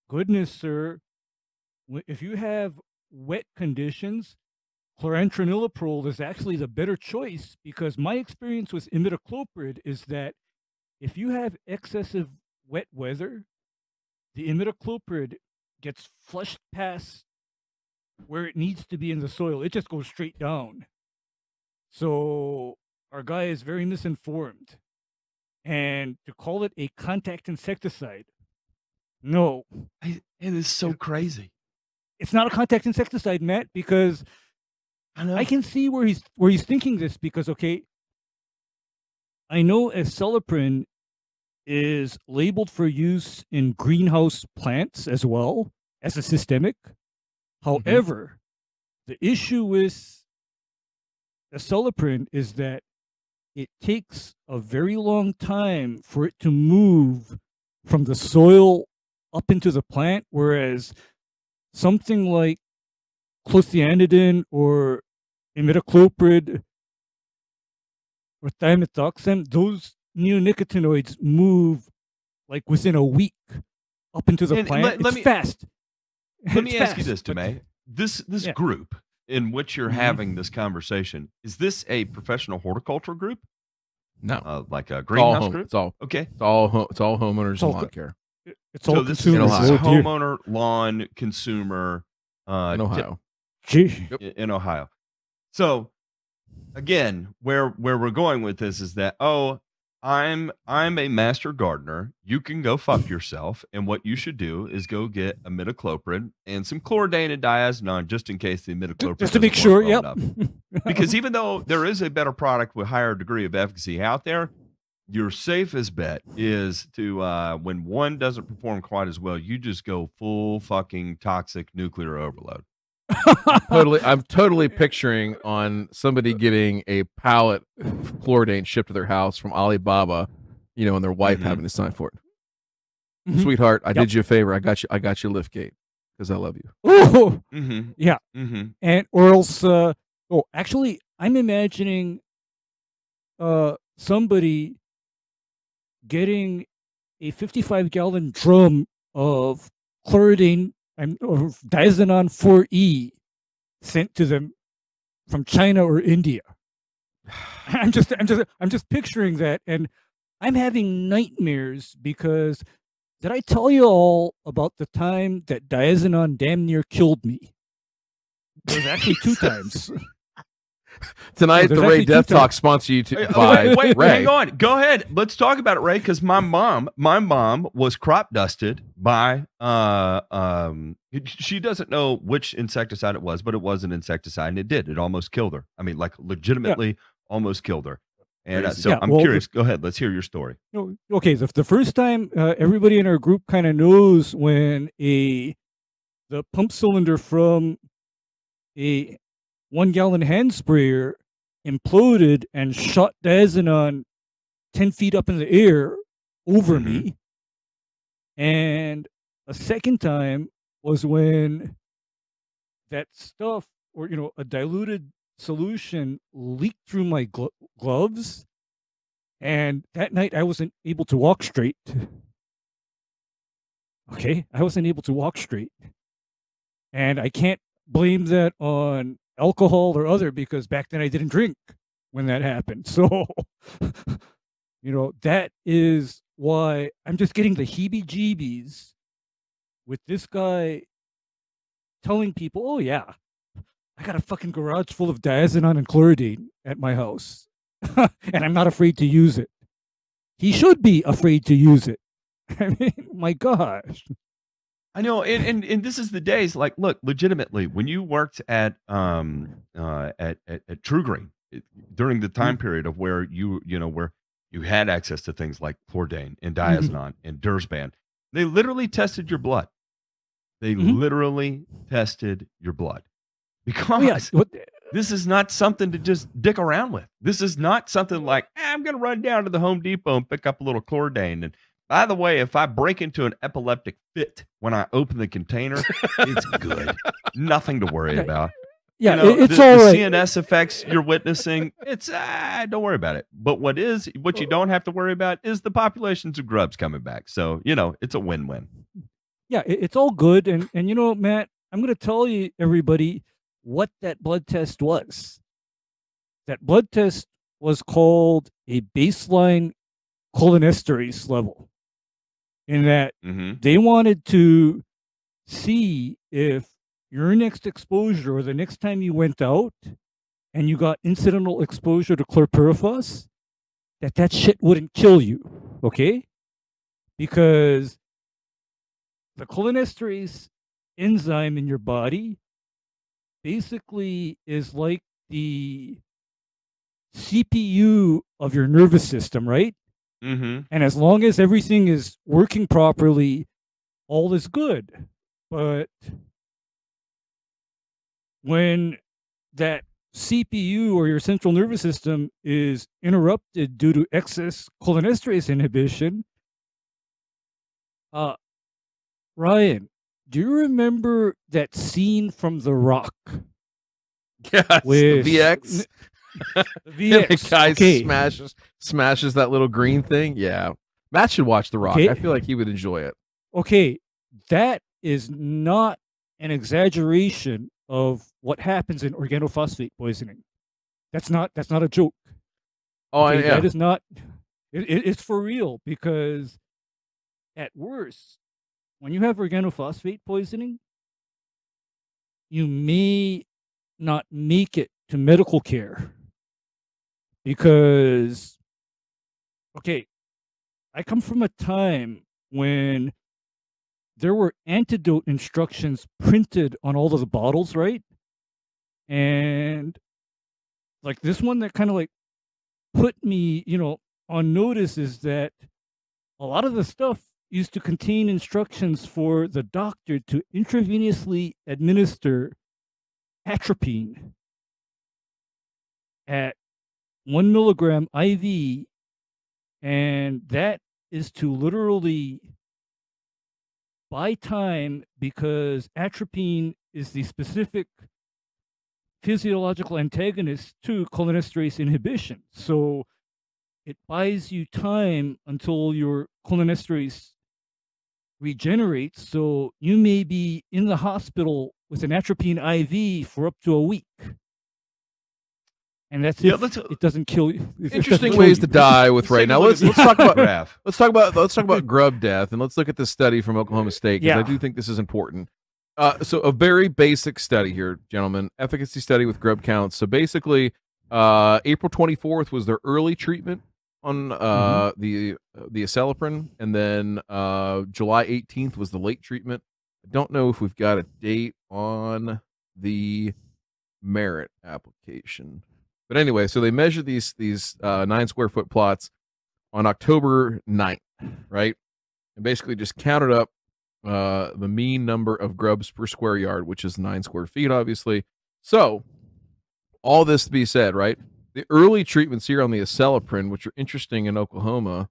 goodness, sir, if you have wet conditions, chlorantraniliprole is actually the better choice, because my experience with imidacloprid is that if you have excessive wet weather, the imidacloprid gets flushed past where it needs to be in the soil. It just goes straight down. So our guy is very misinformed. And to call it a contact insecticide, no. It is so crazy. It's not a contact insecticide, Matt, because I can see where he's thinking this, because, okay, I know acelepryn is labeled for use in greenhouse plants as well as a systemic. However, the issue with acelepryn is that it takes a very long time for it to move from the soil up into the plant, whereas something like clothianidin or imidacloprid or thiamethoxam, those neonicotinoids move like within a week up into the plant. It's fast. Let me ask you this, Tomei. This group in which you're having this conversation, is this a professional horticulture group? No, like a greenhouse group. It's all okay. It's all homeowners and lawn care. It's all this consumers. is homeowner, lawn, consumer in Ohio. In Ohio. So again, where we're going with this is that, I'm a master gardener. You can go fuck yourself, and what you should do is go get imidacloprid and some chlordane and diazinon, just in case the imidacloprid just to make sure. Yep. Because even though there is a better product with higher degree of efficacy out there, your safest bet is to when one doesn't perform quite as well, you just go full fucking toxic nuclear overload. I'm totally picturing on somebody getting a pallet of chlordane shipped to their house from Alibaba, and their wife having to sign for it. Sweetheart, I did you a favor. I got you a lift gate because I love you. Oh, yeah. And or else, actually, I'm imagining somebody getting a 55-gallon drum of chlordane or diazinon 4E sent to them from China or India. I'm just picturing that, and I'm having nightmares because did I tell you all about the time that diazinon damn near killed me? There was actually 2 times. Tonight, there's the Ray actually 2 Death Talk times. sponsored you by wait, Ray. hang on. Go ahead. Let's talk about it, Ray, because my mom was crop dusted by she doesn't know which insecticide it was, but it was an insecticide, and it did. It almost killed her. I mean, like legitimately almost killed her. And Crazy. so Yeah, I'm well, curious. Go ahead. Let's hear your story. No, okay, the first time everybody in our group kind of knows when the pump cylinder from a 1-gallon hand sprayer imploded and shot diazinon 10 feet up in the air over me. And a second time was when that stuff, or a diluted solution, leaked through my gloves, and that night I wasn't able to walk straight. Okay, I wasn't able to walk straight, and I can't blame that on alcohol or other, because back then I didn't drink when that happened. So that is why I'm just getting the heebie-jeebies with this guy telling people, oh yeah, I got a fucking garage full of diazinon and chlordane at my house, and I'm not afraid to use it. He should be afraid to use it. I mean, my gosh. I know, and this is the days. Like, look, legitimately, when you worked at True Green during the time period of where where you had access to things like chlordane and diazinon and Dursban, they literally tested your blood. They literally tested your blood because this is not something to just dick around with. This is not something like, I'm going to run down to the Home Depot and pick up a little chlordane. And by the way, if I break into an epileptic fit when I open the container, it's good. Nothing to worry about. Yeah, it's all right. The CNS effects you're witnessing, it's don't worry about it. But what you don't have to worry about is the populations of grubs coming back. So, it's a win-win. Yeah, it's all good. And Matt, I'm going to tell you, everybody, what that blood test was. That blood test was called a baseline cholinesterase level, in that they wanted to see if your next exposure, or the next time you went out and you got incidental exposure to chlorpyrifos, that shit wouldn't kill you, okay? Because the cholinesterase enzyme in your body basically is like the CPU of your nervous system, right? And as long as everything is working properly, all is good. But when that CPU, or your central nervous system, is interrupted due to excess cholinesterase inhibition, Ryan, do you remember that scene from The Rock? Yes, with the VX. The VX. The guy Okay. smashes that little green thing. Yeah. Matt should watch The Rock. Okay. I feel like he would enjoy it. Okay, that is not an exaggeration of what happens in organophosphate poisoning. That's not a joke. Oh, Okay, yeah. that is not. It's for real, because at worst, when you have organophosphate poisoning, you may not make it to medical care, because, okay, I come from a time when there were antidote instructions printed on all of the bottles, right? And like this one that kind of like put me, on notice, is that a lot of the stuff used to contain instructions for the doctor to intravenously administer atropine at 1 milligram IV, and that is to literally buy time, because atropine is the specific physiological antagonist to cholinesterase inhibition. So it buys you time until your cholinesterase regenerates. So you may be in the hospital with an atropine IV for up to a week. And that's Yeah, if let's- it doesn't kill you. if it doesn't Interesting kill ways you. to die with right take a now. look Let's at let's the talk about graph. let's talk about grub death, and let's look at this study from Oklahoma State, because I Yeah. do think this is important. So a very basic study here, gentlemen. Efficacy study with grub counts. So basically, April 24th was their early treatment on the acelepryn, and then July 18th was the late treatment. I don't know if we've got a date on the merit application, but anyway, so they measured these 9 square foot plots on October 9th, right? And basically just counted up the mean number of grubs per square yard, which is 9 square feet, obviously. So, all this to be said, right? The early treatments here on the acelepryn, which are interesting in Oklahoma,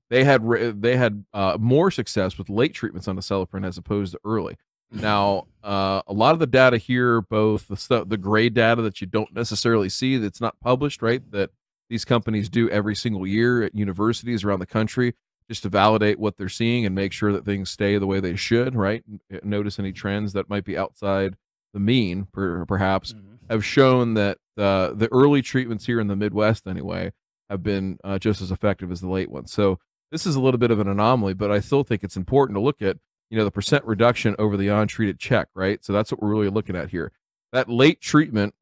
they had more success with late treatments on acelepryn as opposed to early. Now, a lot of the data here, both the grade data that you don't necessarily see, that's not published, right? That these companies do every single year at universities around the country, just to validate what they're seeing and make sure that things stay the way they should, right? Notice any trends that might be outside the mean, perhaps, have shown that the early treatments here in the Midwest, anyway, have been just as effective as the late ones. So this is a little bit of an anomaly, but I still think it's important to look at, the percent reduction over the untreated check, right? So that's what we're really looking at here. That late treatment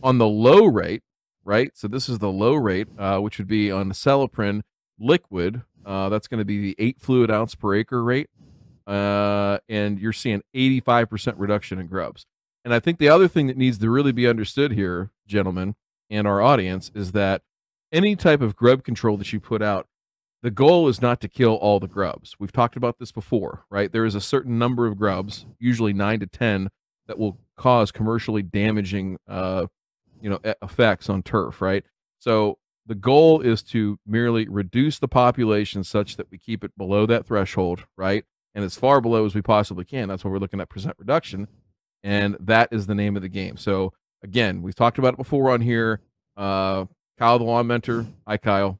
on the low rate, right? So this is the low rate, which would be on the acelepryn liquid. That's going to be the 8 fluid ounce per acre rate. And you're seeing 85% reduction in grubs. And I think the other thing that needs to really be understood here, gentlemen, and our audience, is that any type of grub control that you put out, the goal is not to kill all the grubs. We've talked about this before, right? There is a certain number of grubs, usually 9 to 10, that will cause commercially damaging, effects on turf, right? So the goal is to merely reduce the population such that we keep it below that threshold, right? And as far below as we possibly can. That's why we're looking at percent reduction. And that is the name of the game. So again, we've talked about it before on here. Kyle, the lawn mentor. Hi, Kyle.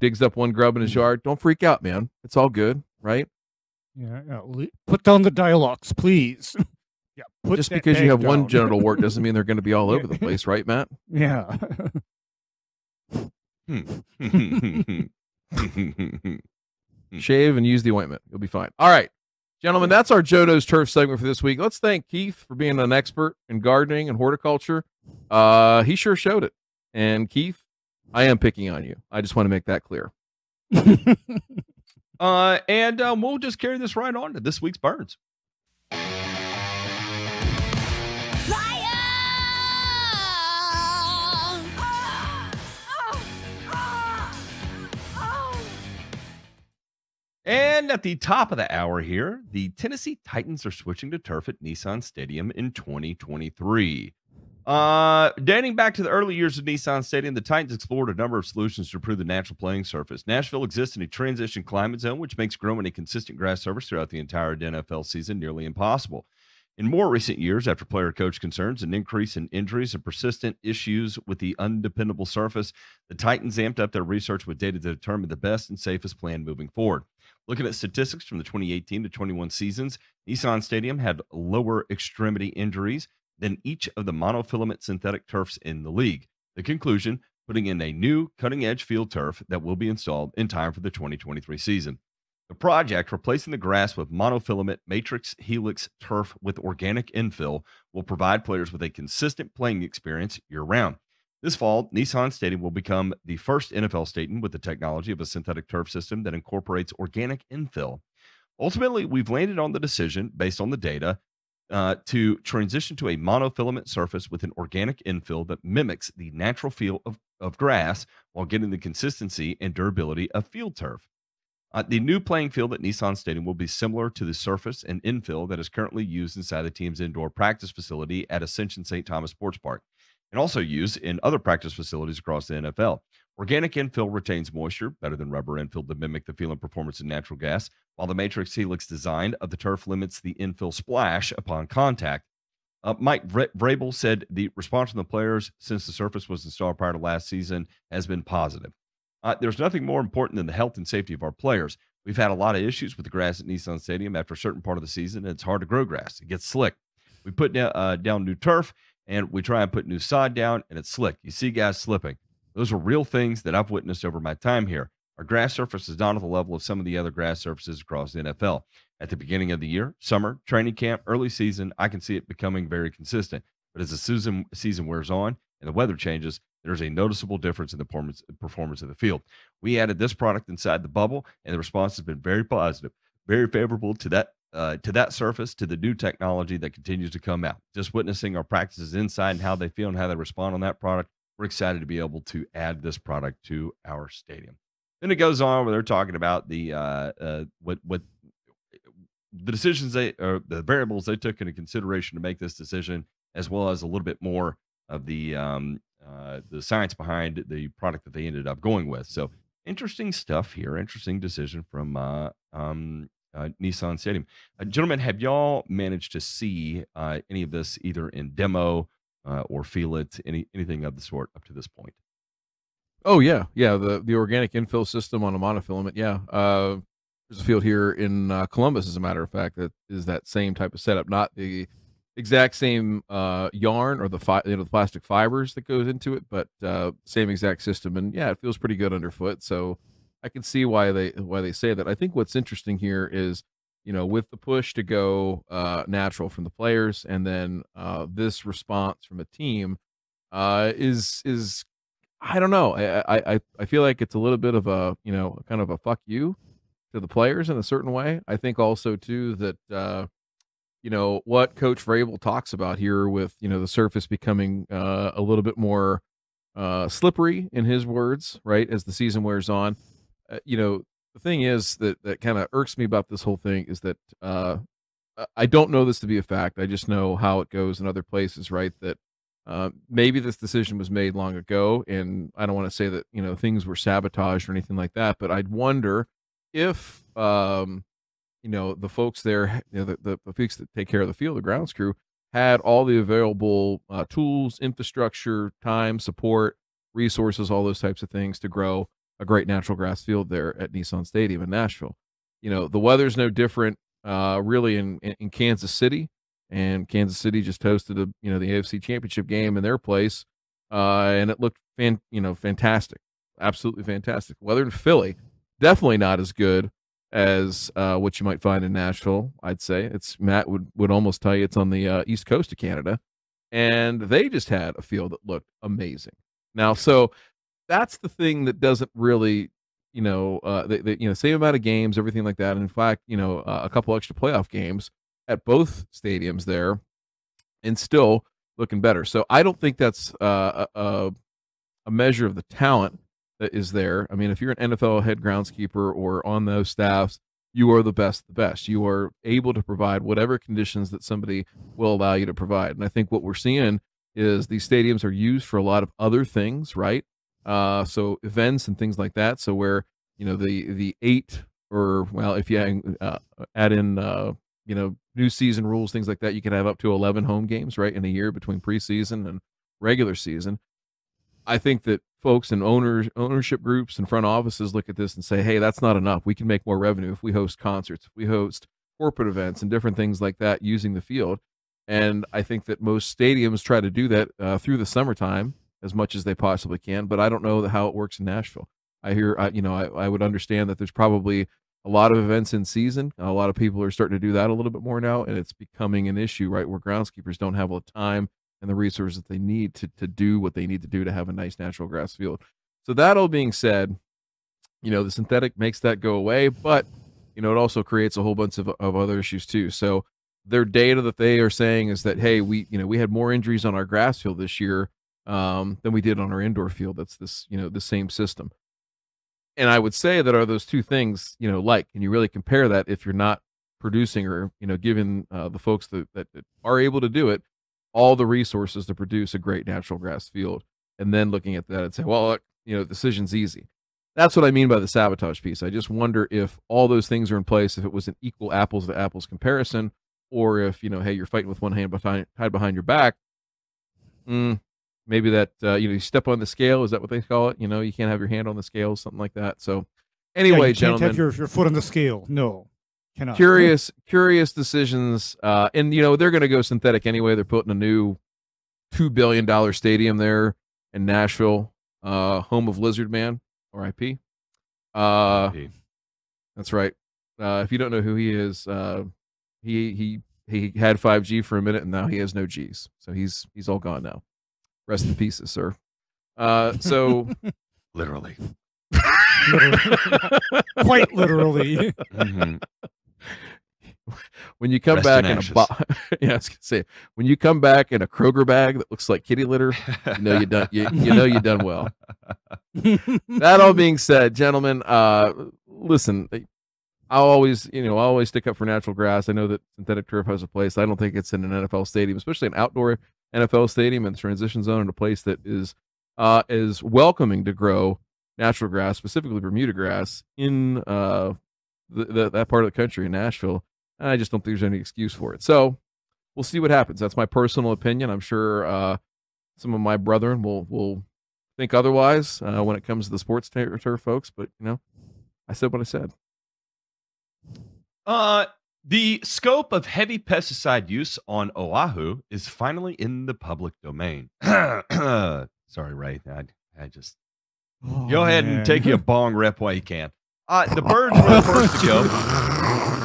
Digs up one grub in his yard. Don't freak out, man. It's all good, right? Yeah, put down the dialogues, please. Yeah, just because you have one genital wart doesn't mean they're going to be all over the place, right, Matt? Yeah. Shave and use the ointment. You'll be fine. All right, gentlemen, that's our Joe Knows Turf segment for this week. Let's thank Keith for being an expert in gardening and horticulture. He sure showed it. And Keith, I am picking on you. I just want to make that clear. And we'll just carry this right on to this week's Burns. And at the top of the hour here, the Tennessee Titans are switching to turf at Nissan Stadium in 2023. Dating back to the early years of Nissan Stadium, the Titans explored a number of solutions to improve the natural playing surface. Nashville exists in a transition climate zone, which makes growing a consistent grass surface throughout the entire NFL season nearly impossible. In more recent years, after player-coach concerns, an increase in injuries, and persistent issues with the undependable surface, the Titans amped up their research with data to determine the best and safest plan moving forward. Looking at statistics from the 2018 to 21 seasons, Nissan Stadium had lower extremity injuries than each of the monofilament synthetic turfs in the league. The conclusion, putting in a new cutting-edge field turf that will be installed in time for the 2023 season. The project, replacing the grass with monofilament matrix helix turf with organic infill, will provide players with a consistent playing experience year-round. This fall, Nissan Stadium will become the first NFL stadium with the technology of a synthetic turf system that incorporates organic infill. Ultimately, we've landed on the decision, based on the data, to transition to a monofilament surface with an organic infill that mimics the natural feel of grass while getting the consistency and durability of field turf. The new playing field at Nissan Stadium will be similar to the surface and infill that is currently used inside the team's indoor practice facility at Ascension St. Thomas Sports Park, and also used in other practice facilities across the NFL. Organic infill retains moisture better than rubber infill to mimic the feel and performance of natural gas, while the matrix helix design of the turf limits the infill splash upon contact. Mike Vrabel said the response from the players since the surface was installed prior to last season has been positive. There's nothing more important than the health and safety of our players. We've had a lot of issues with the grass at Nissan Stadium after a certain part of the season, and it's hard to grow grass. It gets slick. We put down new turf, and we try and put new sod down, and it's slick. You see guys slipping. Those are real things that I've witnessed over my time here. Our grass surface is not at the level of some of the other grass surfaces across the NFL. At the beginning of the year, summer, training camp, early season, I can see it becoming very consistent. But as the season wears on and the weather changes, there's a noticeable difference in the performance of the field. We added this product inside the bubble, and the response has been very positive, very favorable to that surface, to the new technology that continues to come out. Just witnessing our practices inside and how they feel and how they respond on that product, we're excited to be able to add this product to our stadium. Then it goes on where they're talking about the what the decisions or the variables they took into consideration to make this decision, as well as a little bit more of the science behind the product that they ended up going with. So interesting stuff here. Interesting decision from Nissan Stadium. Gentlemen, have y'all managed to see any of this either in demo or feel it, anything of the sort up to this point? Oh yeah, the organic infill system on a monofilament. Yeah, there's a field here in Columbus, as a matter of fact, that is that same type of setup. Not the exact same yarn or the plastic fibers that goes into it, but same exact system. And yeah, it feels pretty good underfoot. So I can see why they say that. I think what's interesting here is, with the push to go natural from the players, and then this response from a team is I don't know. I feel like it's a little bit of a kind of a fuck you to the players in a certain way. I think also too that what Coach Vrabel talks about here with the surface becoming a little bit more slippery, in his words, right, as the season wears on. The thing is that kind of irks me about this whole thing is that I don't know this to be a fact. I just know how it goes in other places, right? That maybe this decision was made long ago, and I don't want to say that things were sabotaged or anything like that, but I'd wonder if the folks there, the folks that take care of the field, the grounds crew, had all the available tools, infrastructure, time, support, resources, all those types of things to grow a great natural grass field there at Nissan Stadium in Nashville. The weather's no different really in Kansas City. And Kansas City just hosted the AFC Championship game in their place, and it looked fantastic, absolutely fantastic. Weather in Philly, definitely not as good as what you might find in Nashville. I'd say Matt would almost tell you it's on the east coast of Canada, and they just had a field that looked amazing. Now, so that's the thing that doesn't really, same amount of games, everything like that. And in fact, a couple extra playoff games at both stadiums there, and still looking better. So I don't think that's a measure of the talent that is there. I mean, if you're an NFL head groundskeeper or on those staffs, you are the best of the best. You are able to provide whatever conditions that somebody will allow you to provide. And I think what we're seeing is these stadiums are used for a lot of other things, right? So events and things like that. So where, the 8, or, well, if you add in, new season rules, things like that, you can have up to 11 home games, right, in a year between preseason and regular season. I think that folks in ownership groups and front offices look at this and say, hey, that's not enough. We can make more revenue if we host concerts, if we host corporate events and different things like that using the field. And I think that most stadiums try to do that through the summertime as much as they possibly can, but I don't know how it works in Nashville. I hear, I would understand that there's probably a lot of events in season. A lot of people are starting to do that a little bit more now, and it's becoming an issue, right, where groundskeepers don't have all the time and the resources that they need to do what they need to do to have a nice natural grass field. So that all being said, the synthetic makes that go away, but, it also creates a whole bunch of other issues too. So their data that they are saying is that, hey, we had more injuries on our grass field this year than we did on our indoor field. That's the same system. And I would say that are those two things, can you really compare that if you're not producing or, giving the folks that are able to do it all the resources to produce a great natural grass field, and then looking at that and say, well, look, decision's easy. That's what I mean by the sabotage piece. I just wonder if all those things are in place, if it was an equal apples to apples comparison, or if, hey, you're fighting with one hand tied behind your back. maybe that you step on the scale. Is that what they call it? You can't have your hand on the scale, something like that. So anyway, you can't gentlemen, have your foot on the scale. No, cannot. curious decisions. And they're going to go synthetic anyway. They're putting a new $2 billion stadium there in Nashville, home of Lizard Man, R.I.P. That's right. If you don't know who he is, he had 5G for a minute, and now he has no G's. So he's all gone now. Rest in pieces, sir. So Literally. Quite literally. Mm-hmm. When you come Rest back in in a ashes. yeah, I was gonna say, when you come back in a Kroger bag that looks like kitty litter, you done you done well. That all being said, gentlemen, listen, I'll always stick up for natural grass. I know that synthetic turf has a place. I don't think it's in an NFL stadium, especially an outdoor NFL stadium and transition zone, in a place that is welcoming to grow natural grass, specifically Bermuda grass, in that part of the country in Nashville. I just don't think there's any excuse for it. So we'll see what happens. That's my personal opinion. I'm sure some of my brethren will think otherwise when it comes to the sports turf folks. But I said what I said. The scope of heavy pesticide use on Oahu is finally in the public domain. Sorry, Ray. I just go ahead and take you a bong rep while you can. The birds were first to go.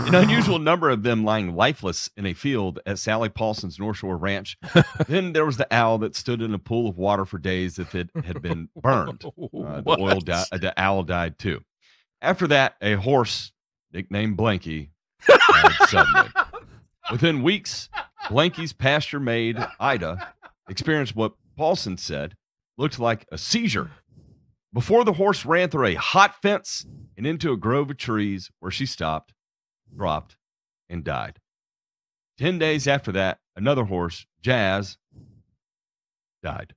An unusual number of them lying lifeless in a field at Sally Paulson's North Shore Ranch. Then there was the owl that stood in a pool of water for days if it had been burned. The owl died too. After that, a horse nicknamed Blanky died suddenly. Within weeks, Blanky's pasture maid, Ida, experienced what Paulson said looked like a seizure. Before the horse ran through a hot fence and into a grove of trees where she stopped, dropped, and died. 10 days after that, another horse, Jazz, died.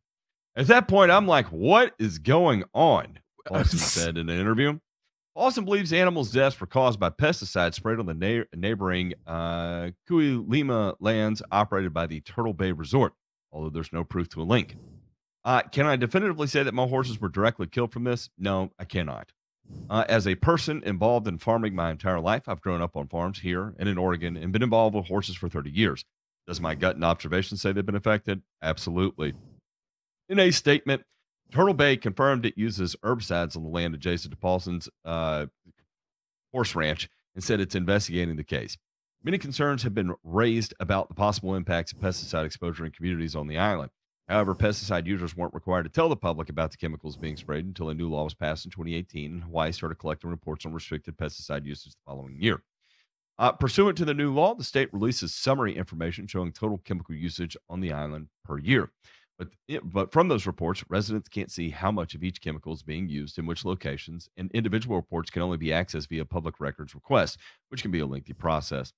At that point, I'm like, what is going on? Paulson said in an interview. Paulson believes animals' deaths were caused by pesticides sprayed on the neighboring Kuilima lands operated by the Turtle Bay Resort, although there's no proof to a link. Can I definitively say that my horses were directly killed from this? No, I cannot. As a person involved in farming my entire life, I've grown up on farms here and in Oregon and been involved with horses for 30 years. Does my gut and observation say they've been affected? Absolutely. In a statement, Turtle Bay confirmed it uses herbicides on the land adjacent to Paulson's horse ranch and said it's investigating the case. Many concerns have been raised about the possible impacts of pesticide exposure in communities on the island. However, pesticide users weren't required to tell the public about the chemicals being sprayed until a new law was passed in 2018, and Hawaii started collecting reports on restricted pesticide usage the following year. Pursuant to the new law, the state releases summary information showing total chemical usage on the island per year. But from those reports, residents can't see how much of each chemical is being used in which locations, and individual reports can only be accessed via public records request, which can be a lengthy process.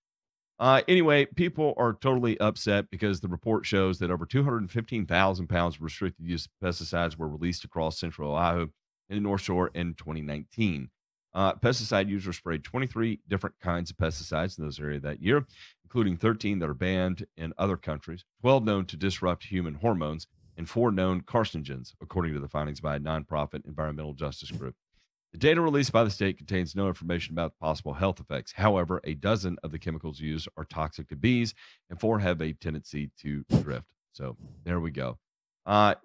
Anyway, people are totally upset because the report shows that over 215,000 pounds of restricted use pesticides were released across central Oahu and the North Shore in 2019. Pesticide users sprayed 23 different kinds of pesticides in those areas that year, including 13 that are banned in other countries, 12 known to disrupt human hormones, and 4 known carcinogens, according to the findings by a nonprofit environmental justice group. The data released by the state contains no information about possible health effects. However, a dozen of the chemicals used are toxic to bees, and 4 have a tendency to drift. So there we go.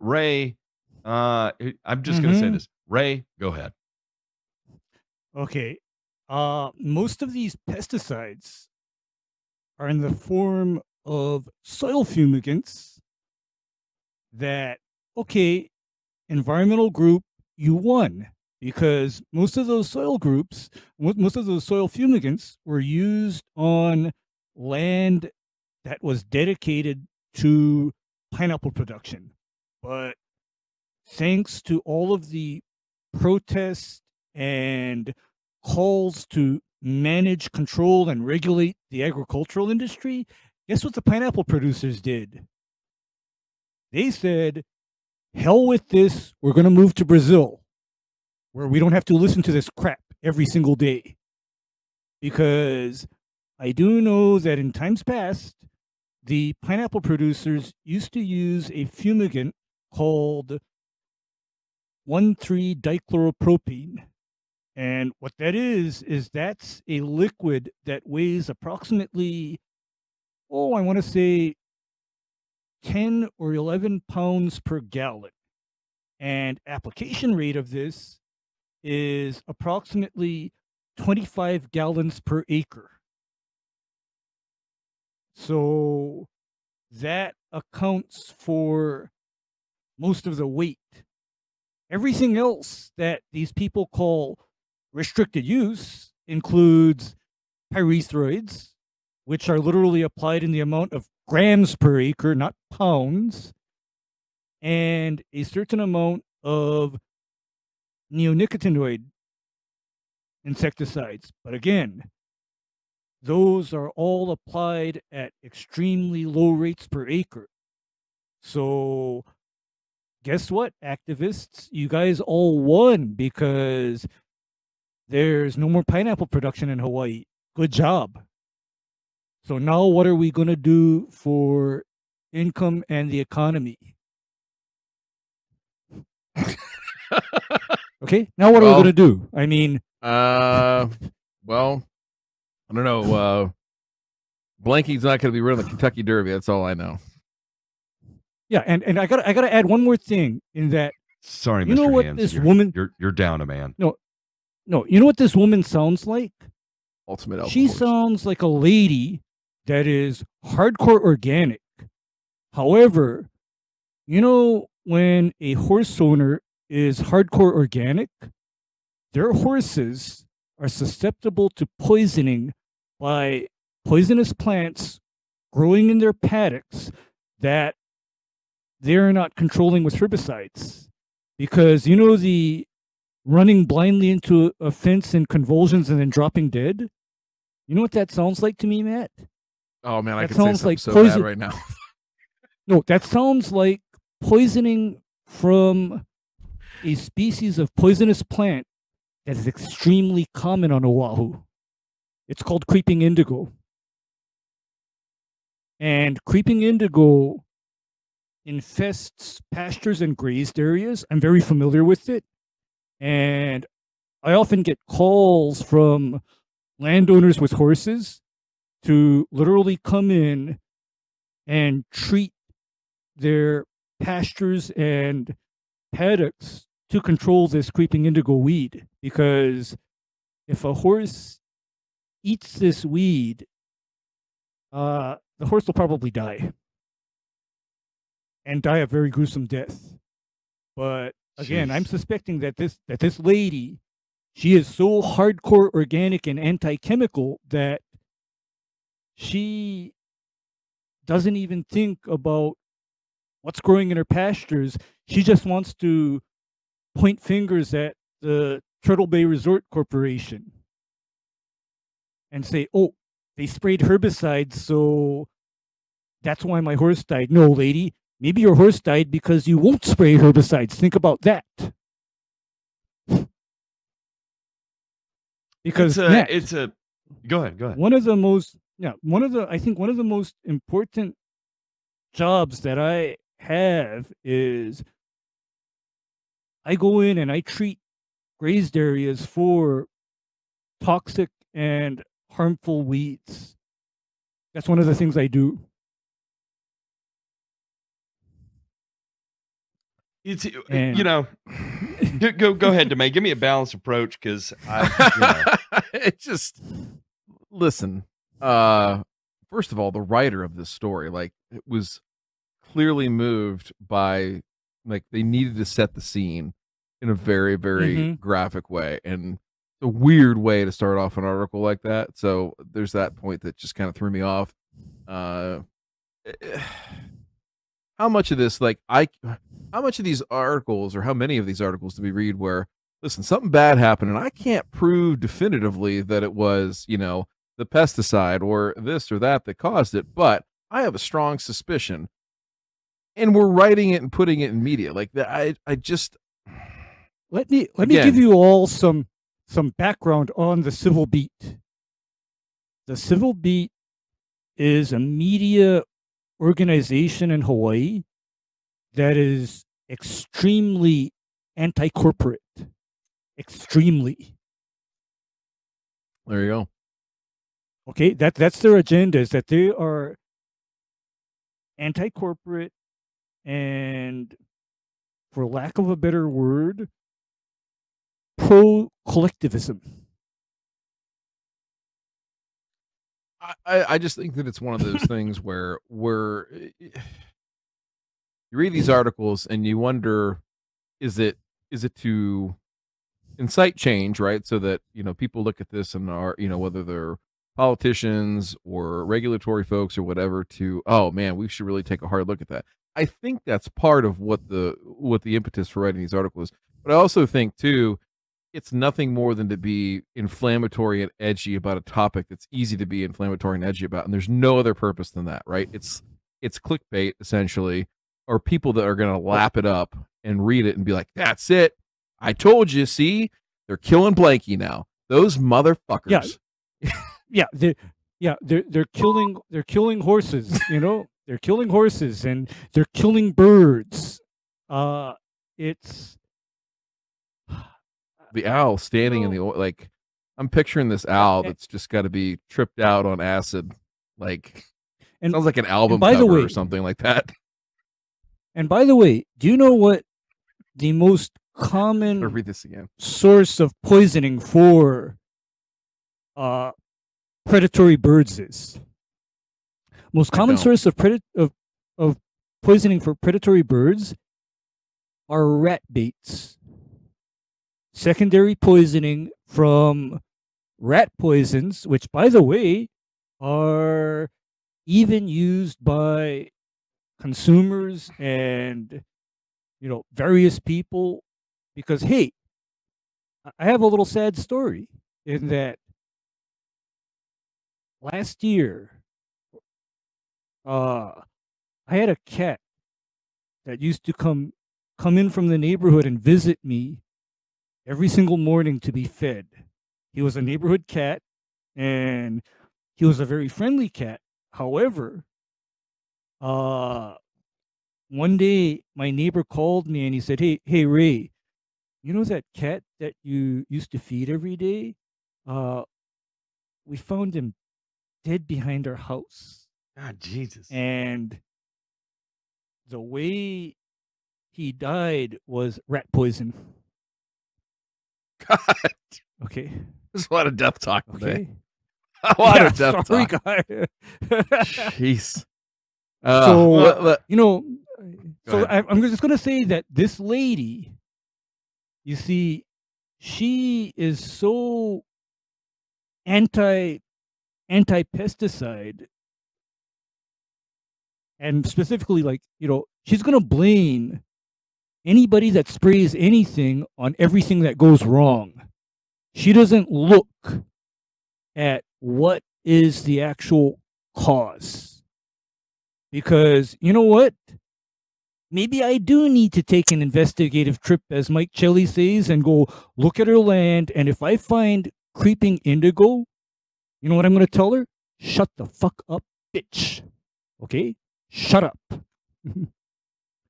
Ray, I'm just going to say this. Ray, go ahead. Okay. Most of these pesticides are in the form of soil fumigants that, environmental group, you won. Because most of those soil fumigants were used on land that was dedicated to pineapple production. But thanks to all of the protests and calls to manage, control, and regulate the agricultural industry, guess what the pineapple producers did? They said, hell with this, we're going to move to Brazil, where we don't have to listen to this crap every single day. Because I do know that in times past, the pineapple producers used to use a fumigant called 1,3-dichloropropene. And what that is that's a liquid that weighs approximately, I want to say 10 or 11 pounds per gallon. And application rate of this is approximately 25 gallons per acre. So that accounts for most of the weight. Everything else that these people call restricted use includes pyrethroids, which are literally applied in the amount of grams per acre, not pounds, and a certain amount of neonicotinoid insecticides. But again, those are all applied at extremely low rates per acre. So guess what, activists? You guys all won because there's no more pineapple production in Hawaii. Good job. So now what are we going to do for income and the economy? Okay, now what are we going to do? I mean, well, I don't know. Blankie's not going to be running the Kentucky Derby. That's all I know. Yeah, and I gotta add one more thing in that. Sorry, you Mr. know what Hands, this you're, woman? You're down a man. No, you know what this woman sounds like? Ultimate alcoholics. She sounds like a lady that is hardcore organic. However, you know when a horse owner is hardcore organic, their horses are susceptible to poisoning by poisonous plants growing in their paddocks that they're not controlling with herbicides. Because you know the running blindly into a fence in convulsions and then dropping dead? You know what that sounds like to me, Matt? Oh man, I That can say sounds something like so poison- bad right now. No, that sounds like poisoning from a species of poisonous plant that is extremely common on Oahu. It's called creeping indigo. And creeping indigo infests pastures and grazed areas. I'm very familiar with it. And I often get calls from landowners with horses to literally come in and treat their pastures and paddocks to control this creeping indigo weed. Because if a horse eats this weed, the horse will probably die. And die a very gruesome death. But again, Jeez. I'm suspecting that this lady, she is so hardcore organic and anti-chemical that she doesn't even think about what's growing in her pastures. She just wants to point fingers at the Turtle Bay Resort Corporation and say, oh, they sprayed herbicides, so that's why my horse died. No, lady, maybe your horse died because you won't spray herbicides. Think about that. Because Go ahead. one of the most important jobs that I have is I go in and I treat grazed areas for toxic and harmful weeds. That's one of the things I do. It's And- you know, go ahead, Demay. Give me a balanced approach because I, It just listen. First of all, the writer of this story, like, it was clearly moved by, like, they needed to set the scene in a very, very Mhm. graphic way, and a weird way to start off an article like that. So there's that point that just kind of threw me off. How much of this, like, how much of these articles, or how many of these articles do we read where, listen, something bad happened and I can't prove definitively that it was, the pesticide or this or that caused it, but I have a strong suspicion, and we're writing it and putting it in media like that. I just Let me Again. give you all some background on the Civil Beat. The Civil Beat is a media organization in Hawaii that is extremely anti-corporate. Extremely. There you go. Okay, that's their agenda, is that they are anti-corporate and, for lack of a better word, pro-collectivism. I just think that it's one of those things where you read these articles and you wonder, is it to incite change, right? So that, people look at this and are, whether they're politicians or regulatory folks or whatever, to, oh man, we should really take a hard look at that. I think that's part of what the impetus for writing these articles is. But I also think too, it's nothing more than to be inflammatory and edgy about a topic that's easy to be inflammatory and edgy about. And there's no other purpose than that, right? It's clickbait essentially, or people that are going to lap it up and read it and be like, that's it. I told you, see, they're killing Blanky now. Those motherfuckers. They're killing horses, they're killing horses and they're killing birds. It's the owl standing in the like. I'm picturing this owl that's just got to be tripped out on acid, like sounds like an album cover or something like that. And by the way, do you know what the most common read this again source of poisoning for predatory birds is? Most common source of poisoning for predatory birds are rat baits. Secondary poisoning from rat poisons, which, by the way, are even used by consumers and various people. Because, hey, I have a little sad story in that last year, I had a cat that used to come in from the neighborhood and visit me every single morning to be fed. He was a neighborhood cat, and he was a very friendly cat. However, one day my neighbor called me and he said, Hey, Ray, you know that cat that you used to feed every day? We found him dead behind our house. God, Jesus. And the way he died was rat poison. God. Okay. There's a lot of death talk today. Okay. A lot of death sorry, talk. guy. Jeez. I'm just going to say that this lady, you see, she is so anti-pesticide, and specifically, she's going to blame anybody that sprays anything on everything that goes wrong. She doesn't look at what is the actual cause. Because, you know what? Maybe I do need to take an investigative trip, as Mike Shelley says, and go look at her land. And if I find creeping indigo, you know what I'm going to tell her? Shut the fuck up, bitch. Okay? Shut up.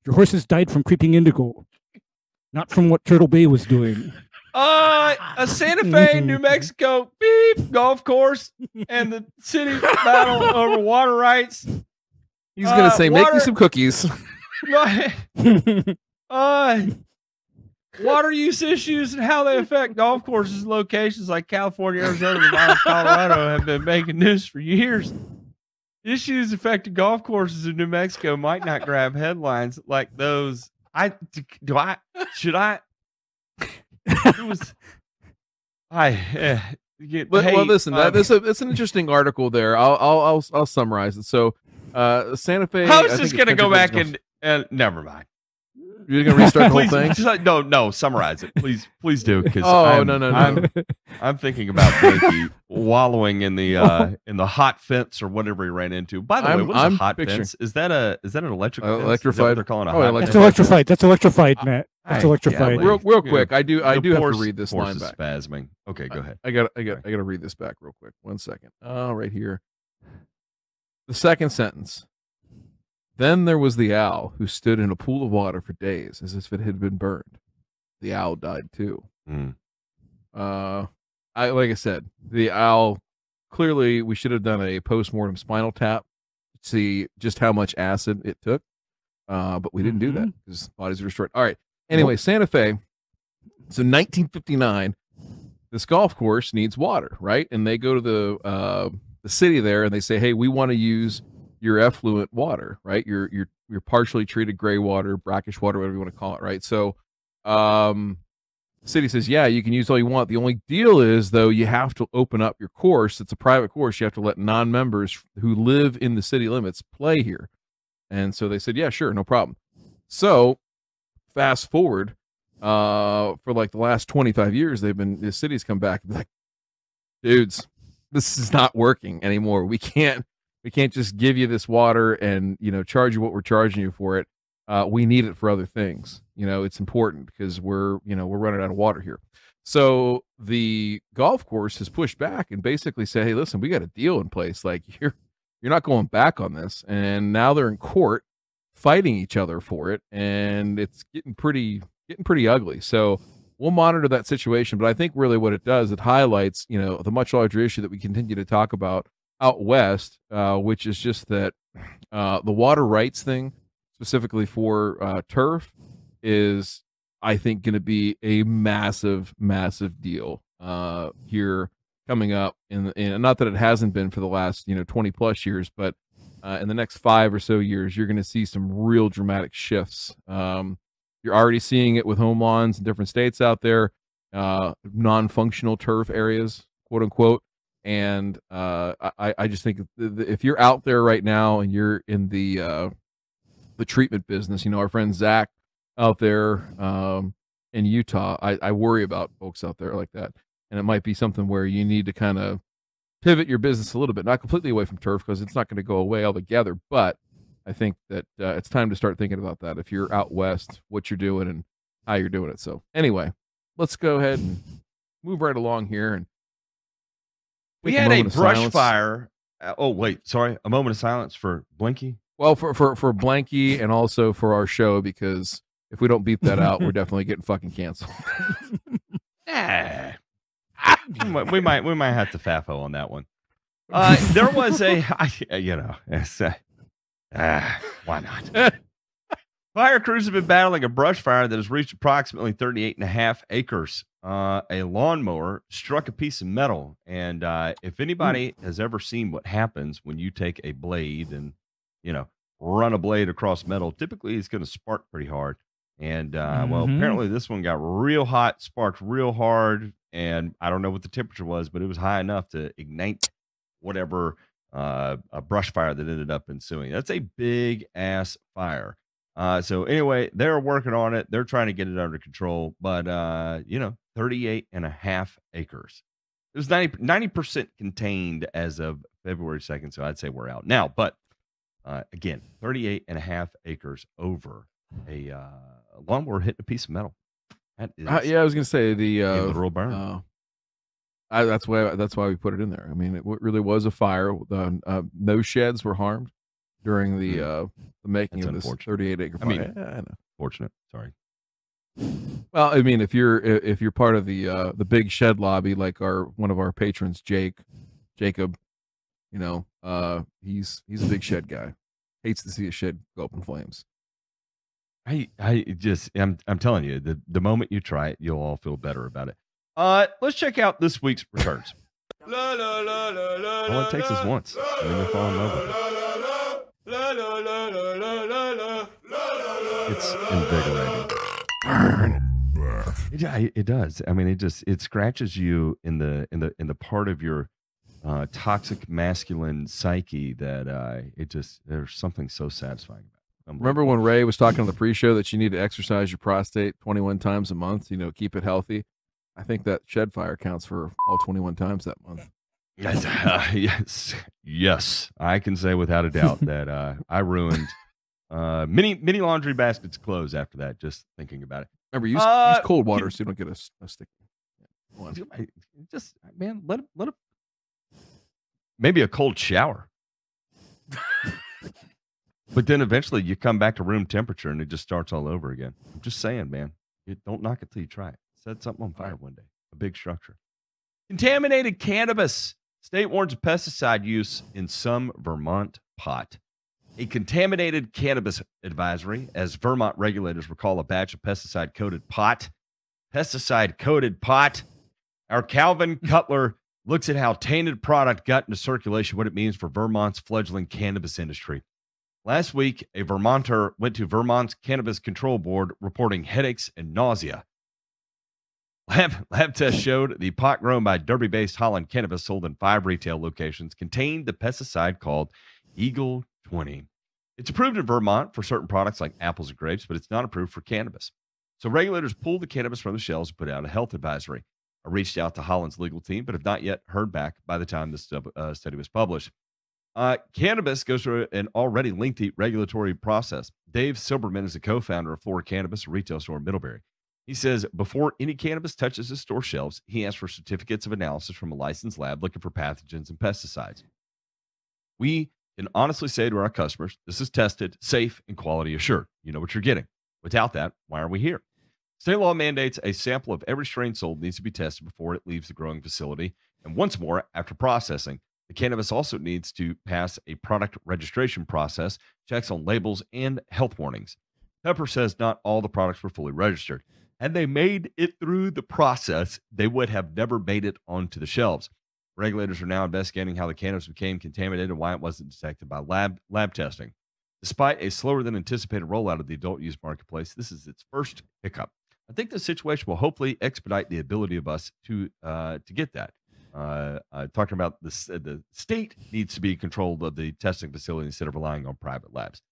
Your horses died from creeping indigo, not from what Turtle Bay was doing. A Santa Fe, New Mexico, beep, golf course, and the city battle over water rights. He's going to say, make me some cookies. Water use issues and how they affect golf courses, locations like California, Arizona, Nevada, Colorado have been making news for years. Issues affecting golf courses in New Mexico might not grab headlines like those. Should I? It was. Well, listen, it's an interesting article there. I'll summarize it. So, Santa Fe. I was just gonna go back and never mind. You're gonna restart the whole thing? No, summarize it, please do. Because no. I'm thinking about Blanky wallowing in the hot fence or whatever he ran into. By the way, what is a hot fence? Is that an electric fence? Electrified? They're calling a hot fence? That's electrified. That's electrified, Matt. That's electrified. Real quick, I do have to read this line back. Spasming. Okay, go ahead. I got to read this back real quick. 1 second. Right here. The second sentence. Then there was the owl who stood in a pool of water for days as if it had been burned. The owl died too. Mm. Like I said, the owl, clearly we should have done a post-mortem spinal tap to see just how much acid it took. But we didn't do that because bodies are destroyed. All right. Anyway, Santa Fe. So 1959, this golf course needs water, right? And they go to the city there and they say, hey, we want to use your effluent water, right? Your partially treated gray water, brackish water, whatever you want to call it, right? So the city says, yeah, you can use all you want. The only deal is, though, you have to open up your course. It's a private course. You have to let non-members who live in the city limits play here. And so they said, yeah, sure, no problem. So fast forward, for like the last 25 years, the city's come back and be like, dudes, this is not working anymore. We can't just give you this water and, charge you what we're charging you for it. We need it for other things. It's important because we're running out of water here. So the golf course has pushed back and basically said, hey, listen, we got a deal in place. Like you're not going back on this. And now they're in court fighting each other for it. And it's getting pretty ugly. So we'll monitor that situation. But I think really what it does, it highlights, the much larger issue that we continue to talk about out west, which is just that the water rights thing, specifically for turf, is, I think, going to be a massive, massive deal here coming up. In not that it hasn't been for the last 20 plus years, but in the next 5 or so years, you're going to see some real dramatic shifts. You're already seeing it with home lawns in different states out there, non-functional turf areas, quote unquote. And I just think if you're out there right now and you're in the treatment business, our friend Zach out there in Utah, I worry about folks out there like that. And it might be something where you need to kind of pivot your business a little bit, not completely away from turf because it's not going to go away altogether. But I think that it's time to start thinking about that. If you're out west, what you're doing and how you're doing it. So anyway, let's go ahead and move right along here. And we had a brush fire. Oh, wait, sorry. A moment of silence for Blinky. Well, for Blanky and also for our show, because if we don't beat that out, we're definitely getting fucking canceled. We might have to FAFO on that one. There was why not? Fire crews have been battling a brush fire that has reached approximately 38.5 acres. A lawnmower struck a piece of metal. And if anybody has ever seen what happens when you take a blade and, run a blade across metal, typically it's going to spark pretty hard. And, well, apparently this one got real hot, sparked real hard. And I don't know what the temperature was, but it was high enough to ignite whatever a brush fire that ended up ensuing. That's a big ass fire. So anyway, they're working on it. They're trying to get it under control, but 38.5 acres. It was 90% contained as of February 2nd. So I'd say we're out now, but again, 38.5 acres over a lawnmower hitting a piece of metal. That is, yeah, I was going to say the literal burn. That's why we put it in there. I mean, it really was a fire. No sheds were harmed during the making of this 38-acre fire. I mean, I know. Fortunate. Sorry. Well, I mean, if you're part of the big shed lobby, like one of our patrons, Jacob, he's a big shed guy. Hates to see a shed go up in flames. I'm telling you, the moment you try it, you'll all feel better about it. Let's check out this week's returns. All it takes is once, and then you fall in love with it. It's invigorating. It does. I mean, it scratches you in the part of your toxic masculine psyche that there's something so satisfying about it. Remember when Ray was talking on the pre-show that you need to exercise your prostate 21 times a month, keep it healthy? I think that shed fire counts for all 21 times that month. Yes. I can say without a doubt that I ruined many laundry baskets clothes after that, just thinking about it. Remember, use cold water so you don't get a stick. Just, man, let it. Maybe a cold shower. But then eventually you come back to room temperature and it just starts all over again. I'm just saying, man. Don't knock it till you try it. Set something on fire one day. A big structure. Contaminated cannabis. State warns of pesticide use in some Vermont pot. A contaminated cannabis advisory, as Vermont regulators recall a batch of pesticide-coated pot. Pesticide-coated pot. Our Calvin Cutler looks at how tainted product got into circulation, what it means for Vermont's fledgling cannabis industry. Last week, a Vermonter went to Vermont's Cannabis Control Board reporting headaches and nausea. Lab tests showed the pot grown by Derby-based Holland Cannabis sold in 5 retail locations contained the pesticide called Eagle 20. It's approved in Vermont for certain products like apples and grapes, but it's not approved for cannabis. So regulators pulled the cannabis from the shelves and put out a health advisory. I reached out to Holland's legal team, but have not yet heard back by the time this study was published. Cannabis goes through an already lengthy regulatory process. Dave Silberman is the co-founder of Florida Cannabis, a retail store in Middlebury. He says before any cannabis touches his store shelves, he asks for certificates of analysis from a licensed lab looking for pathogens and pesticides. We can honestly say to our customers, this is tested, safe, and quality assured. You know what you're getting. Without that, why are we here? State law mandates a sample of every strain sold needs to be tested before it leaves the growing facility. And once more, after processing, the cannabis also needs to pass a product registration process, checks on labels, and health warnings. Pepper says not all the products were fully registered. Had they made it through the process, they would have never made it onto the shelves. Regulators are now investigating how the cannabis became contaminated and why it wasn't detected by lab testing. Despite a slower than anticipated rollout of the adult use marketplace, this is its first hiccup. I think this situation will hopefully expedite the ability of us to get that. Talking about the state needs to be controlled of the testing facility instead of relying on private labs.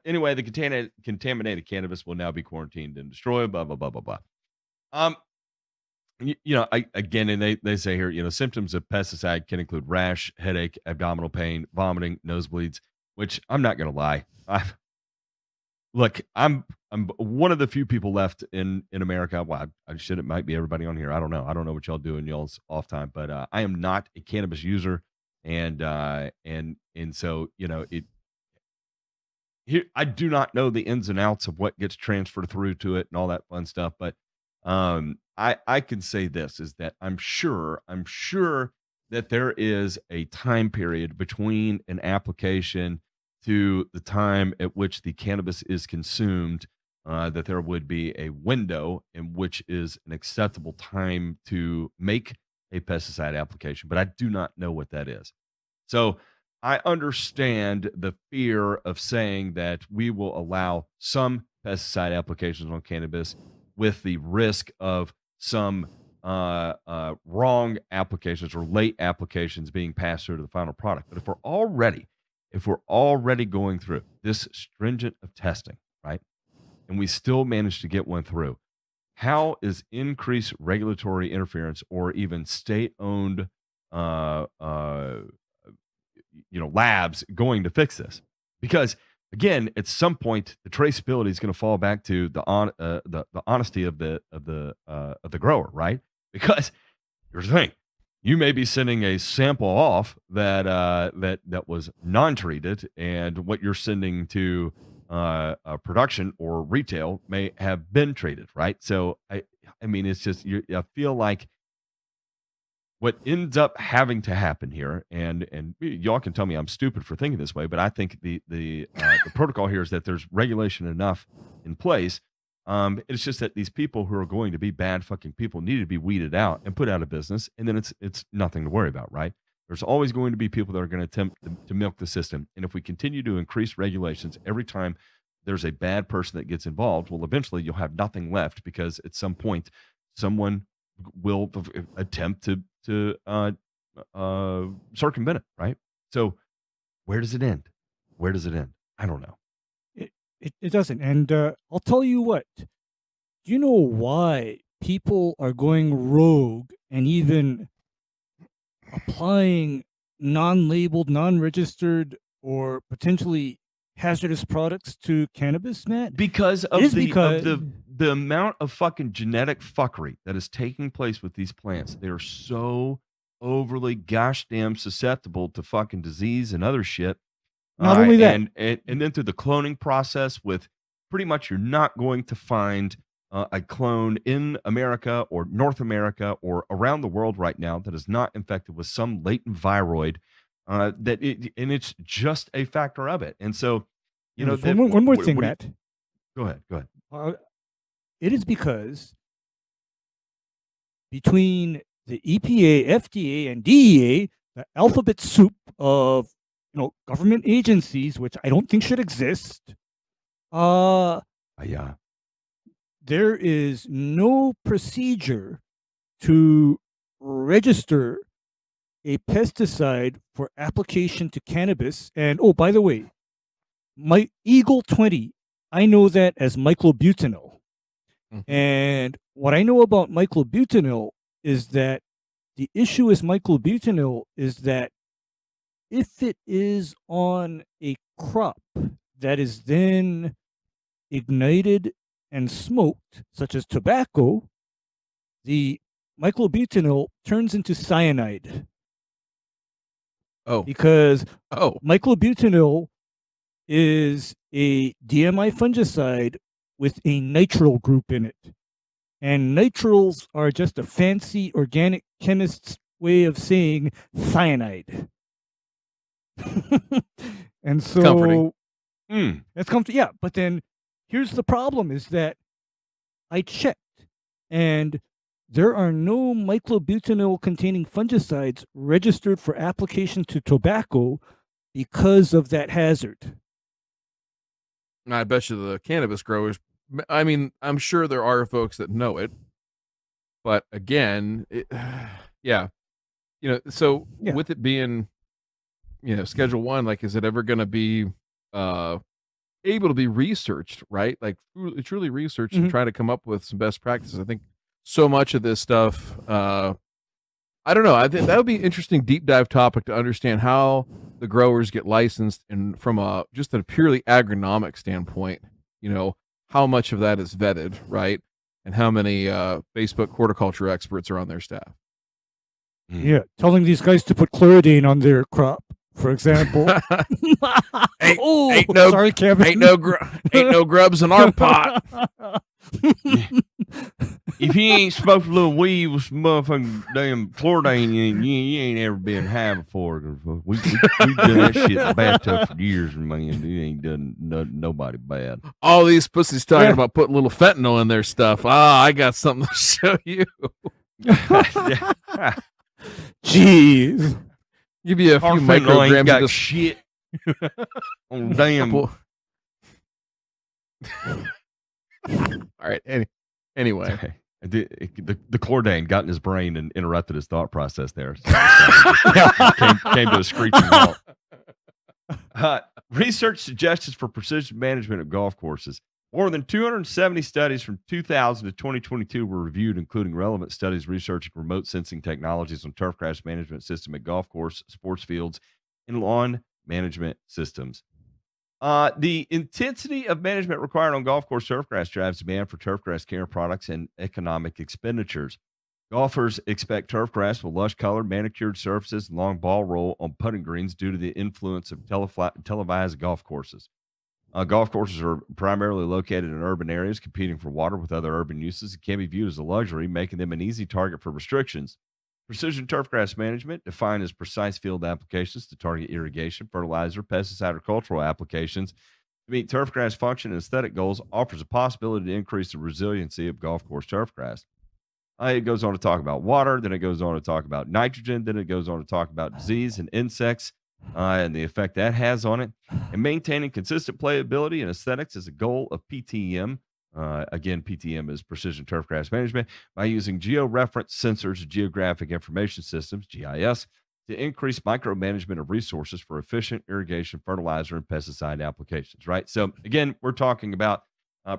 Anyway, the contaminated cannabis will now be quarantined and destroyed, blah, blah, blah, blah, blah. And they say here, symptoms of pesticide can include rash, headache, abdominal pain, vomiting, nosebleeds, which I'm not going to lie. Look, I'm one of the few people left in America. Well, it might be everybody on here. I don't know. I don't know what y'all do in y'all's off time, but I am not a cannabis user. And so, I do not know the ins and outs of what gets transferred through to it and all that fun stuff. But I can say this is that I'm sure that there is a time period between an application to the time at which the cannabis is consumed, that there would be a window in which is an acceptable time to make a pesticide application. But I do not know what that is. So I understand the fear of saying that we will allow some pesticide applications on cannabis with the risk of some wrong applications or late applications being passed through to the final product. But if we're already going through this stringent of testing, right, and we still manage to get one through, how is increased regulatory interference or even state-owned labs going to fix this? Because again, at some point, the traceability is going to fall back to the honesty of the grower, right? Because here's the thing: you may be sending a sample off that was non-treated, and what you're sending to production or retail may have been treated, right? So I mean, it's just I feel like what ends up having to happen here, and y'all can tell me I'm stupid for thinking this way, but I think the protocol here is that there's regulation enough in place. It's just that these people who are going to be bad fucking people need to be weeded out and put out of business, and then it's nothing to worry about, right? There's always going to be people that are going to attempt to milk the system, and if we continue to increase regulations every time there's a bad person that gets involved, well, eventually you'll have nothing left, because at some point someone will attempt to circumvent it, right? So where does it end? I don't know. It doesn't. And I'll tell you what. Do you know why people are going rogue and even applying non-labeled, non-registered, or potentially hazardous products to cannabis, Matt? Because of the amount of fucking genetic fuckery that is taking place with these plants. They're so overly gosh damn susceptible to fucking disease and other shit. Not only that, and then through the cloning process, with pretty much you're not going to find a clone in America or North America or around the world right now that is not infected with some latent viroid. And it's just a factor of it. And so, you know, there's one more thing, what do you- Matt. go ahead, go ahead. It is because between the EPA, FDA, and DEA, the alphabet soup of government agencies, which I don't think should exist, Yeah. there is no procedure to register a pesticide for application to cannabis. And oh, by the way, my Eagle 20, I know that as myclobutanil. Mhm. And what I know about myclobutanil is that the issue with myclobutanil is that if it is on a crop that is then ignited and smoked, such as tobacco, the myclobutanil turns into cyanide Oh, because oh, myclobutanil is a DMI fungicide with a nitrile group in it. And nitriles are just a fancy organic chemist's way of saying cyanide. And so comforting. that's comforting. Yeah, but then here's the problem is that I checked and there are no myclobutanil containing fungicides registered for application to tobacco because of that hazard. I bet you the cannabis growers, I mean, I'm sure there are folks that know it, but again, yeah, so Yeah. with it being, Schedule 1, like, is it ever going to be able to be researched, right? Like, truly researched and try to come up with some best practices. I think so much of this stuff, I don't know. I think that would be an interesting deep dive topic to understand how the growers get licensed, and from just a purely agronomic standpoint, how much of that is vetted, right? And how many Facebook horticulture experts are on their staff. Yeah, telling these guys to put chlorodyne on their crop, for example. ain't no- sorry, Kevin. ain't no grubs in our pot. If you ain't smoked a little weed with some motherfucking damn chlordane, you ain't ever been high before. We've done that shit in the bathtub for years, man. You ain't done nobody bad. All these pussies talking about putting little fentanyl in their stuff. I got something to show you. Jeez. Give you a few micrograms got of this shit. Oh, damn. All right. Anyway. The chlordane got in his brain and interrupted his thought process there. So came to a screeching halt. Research suggestions for precision management of golf courses. More than 270 studies from 2000 to 2022 were reviewed, including relevant studies researching remote sensing technologies on turfgrass management system at golf course, sports fields, and lawn management systems. The intensity of management required on golf course turfgrass drives demand for turfgrass care products and economic expenditures. Golfers expect turfgrass with lush colored, manicured surfaces and long ball roll on putting greens due to the influence of televised golf courses. Golf courses are primarily located in urban areas, competing for water with other urban uses, and can be viewed as a luxury, making them an easy target for restrictions. Precision turfgrass management, defined as precise field applications to target irrigation, fertilizer, pesticide, or cultural applications to meet turfgrass function and aesthetic goals, offers a possibility to increase the resiliency of golf course turfgrass. It goes on to talk about water, then it goes on to talk about nitrogen, then it goes on to talk about disease and insects and the effect that has on it. And maintaining consistent playability and aesthetics is a goal of PTM. Again, PTM is Precision Turfgrass Management, by using georeference sensors and geographic information systems, GIS, to increase micromanagement of resources for efficient irrigation, fertilizer, and pesticide applications, right? So, again, we're talking about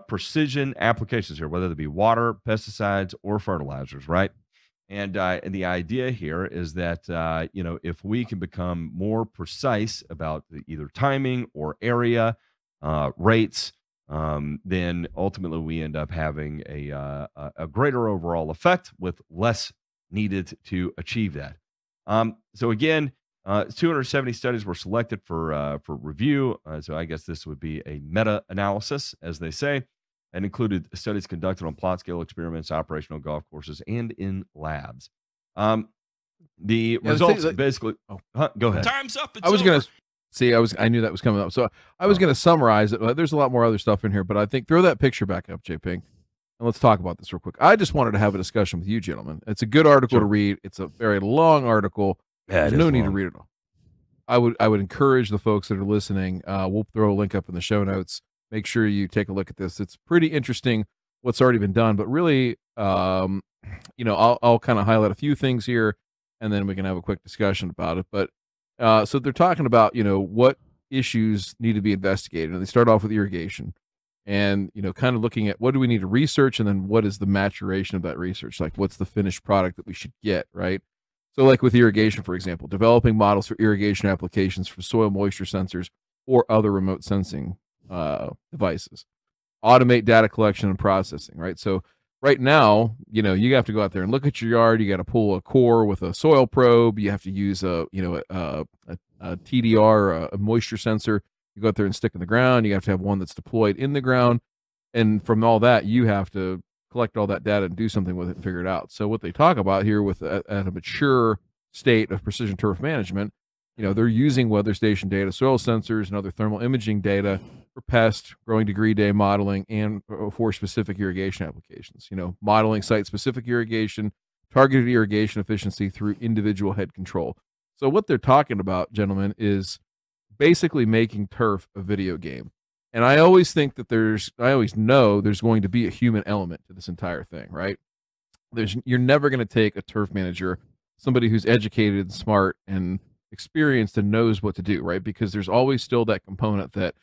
precision applications here, whether they be water, pesticides, or fertilizers, right? And the idea here is that, if we can become more precise about either timing or area, rates, then ultimately we end up having a greater overall effect with less needed to achieve that. So again, 270 studies were selected for review. So I guess this would be a meta-analysis, as they say, and included studies conducted on plot scale experiments, operational golf courses, and in labs. The results basically. Go ahead. Time's up. It's I was going over. to see. I knew that was coming up, so I was going to summarize it. There's a lot more other stuff in here, but I think throw that picture back up, J Ping, and let's talk about this real quick. I just wanted to have a discussion with you, gentlemen. It's a good article to read. It's a very long article. There's no need to read it all. I would encourage the folks that are listening. We'll throw a link up in the show notes. Make sure you take a look at this. It's pretty interesting what's already been done, but really, I'll kind of highlight a few things here, and then we can have a quick discussion about it. But so they're talking about, what issues need to be investigated, and they start off with irrigation, and kind of looking at what do we need to research, and then what is the maturation of that research, like what's the finished product that we should get, right? So like with irrigation, for example, developing models for irrigation applications for soil moisture sensors or other remote sensing devices, automate data collection and processing, right? So right now, you have to go out there and look at your yard. You got to pull a core with a soil probe. You have to use a TDR, a moisture sensor. You go out there and stick in the ground. You have to have one that's deployed in the ground. And from all that, you have to collect all that data and do something with it and figure it out. So what they talk about here with at a mature state of precision turf management, they're using weather station data, soil sensors, and other thermal imaging data for pest, growing degree day modeling, and for specific irrigation applications. Modeling site-specific irrigation, targeted irrigation efficiency through individual head control. So what they're talking about, gentlemen, is basically making turf a video game. And I always think that I always know there's going to be a human element to this entire thing, right? You're never going to take a turf manager, somebody who's educated and smart and experienced and knows what to do, right? Because there's always still that component that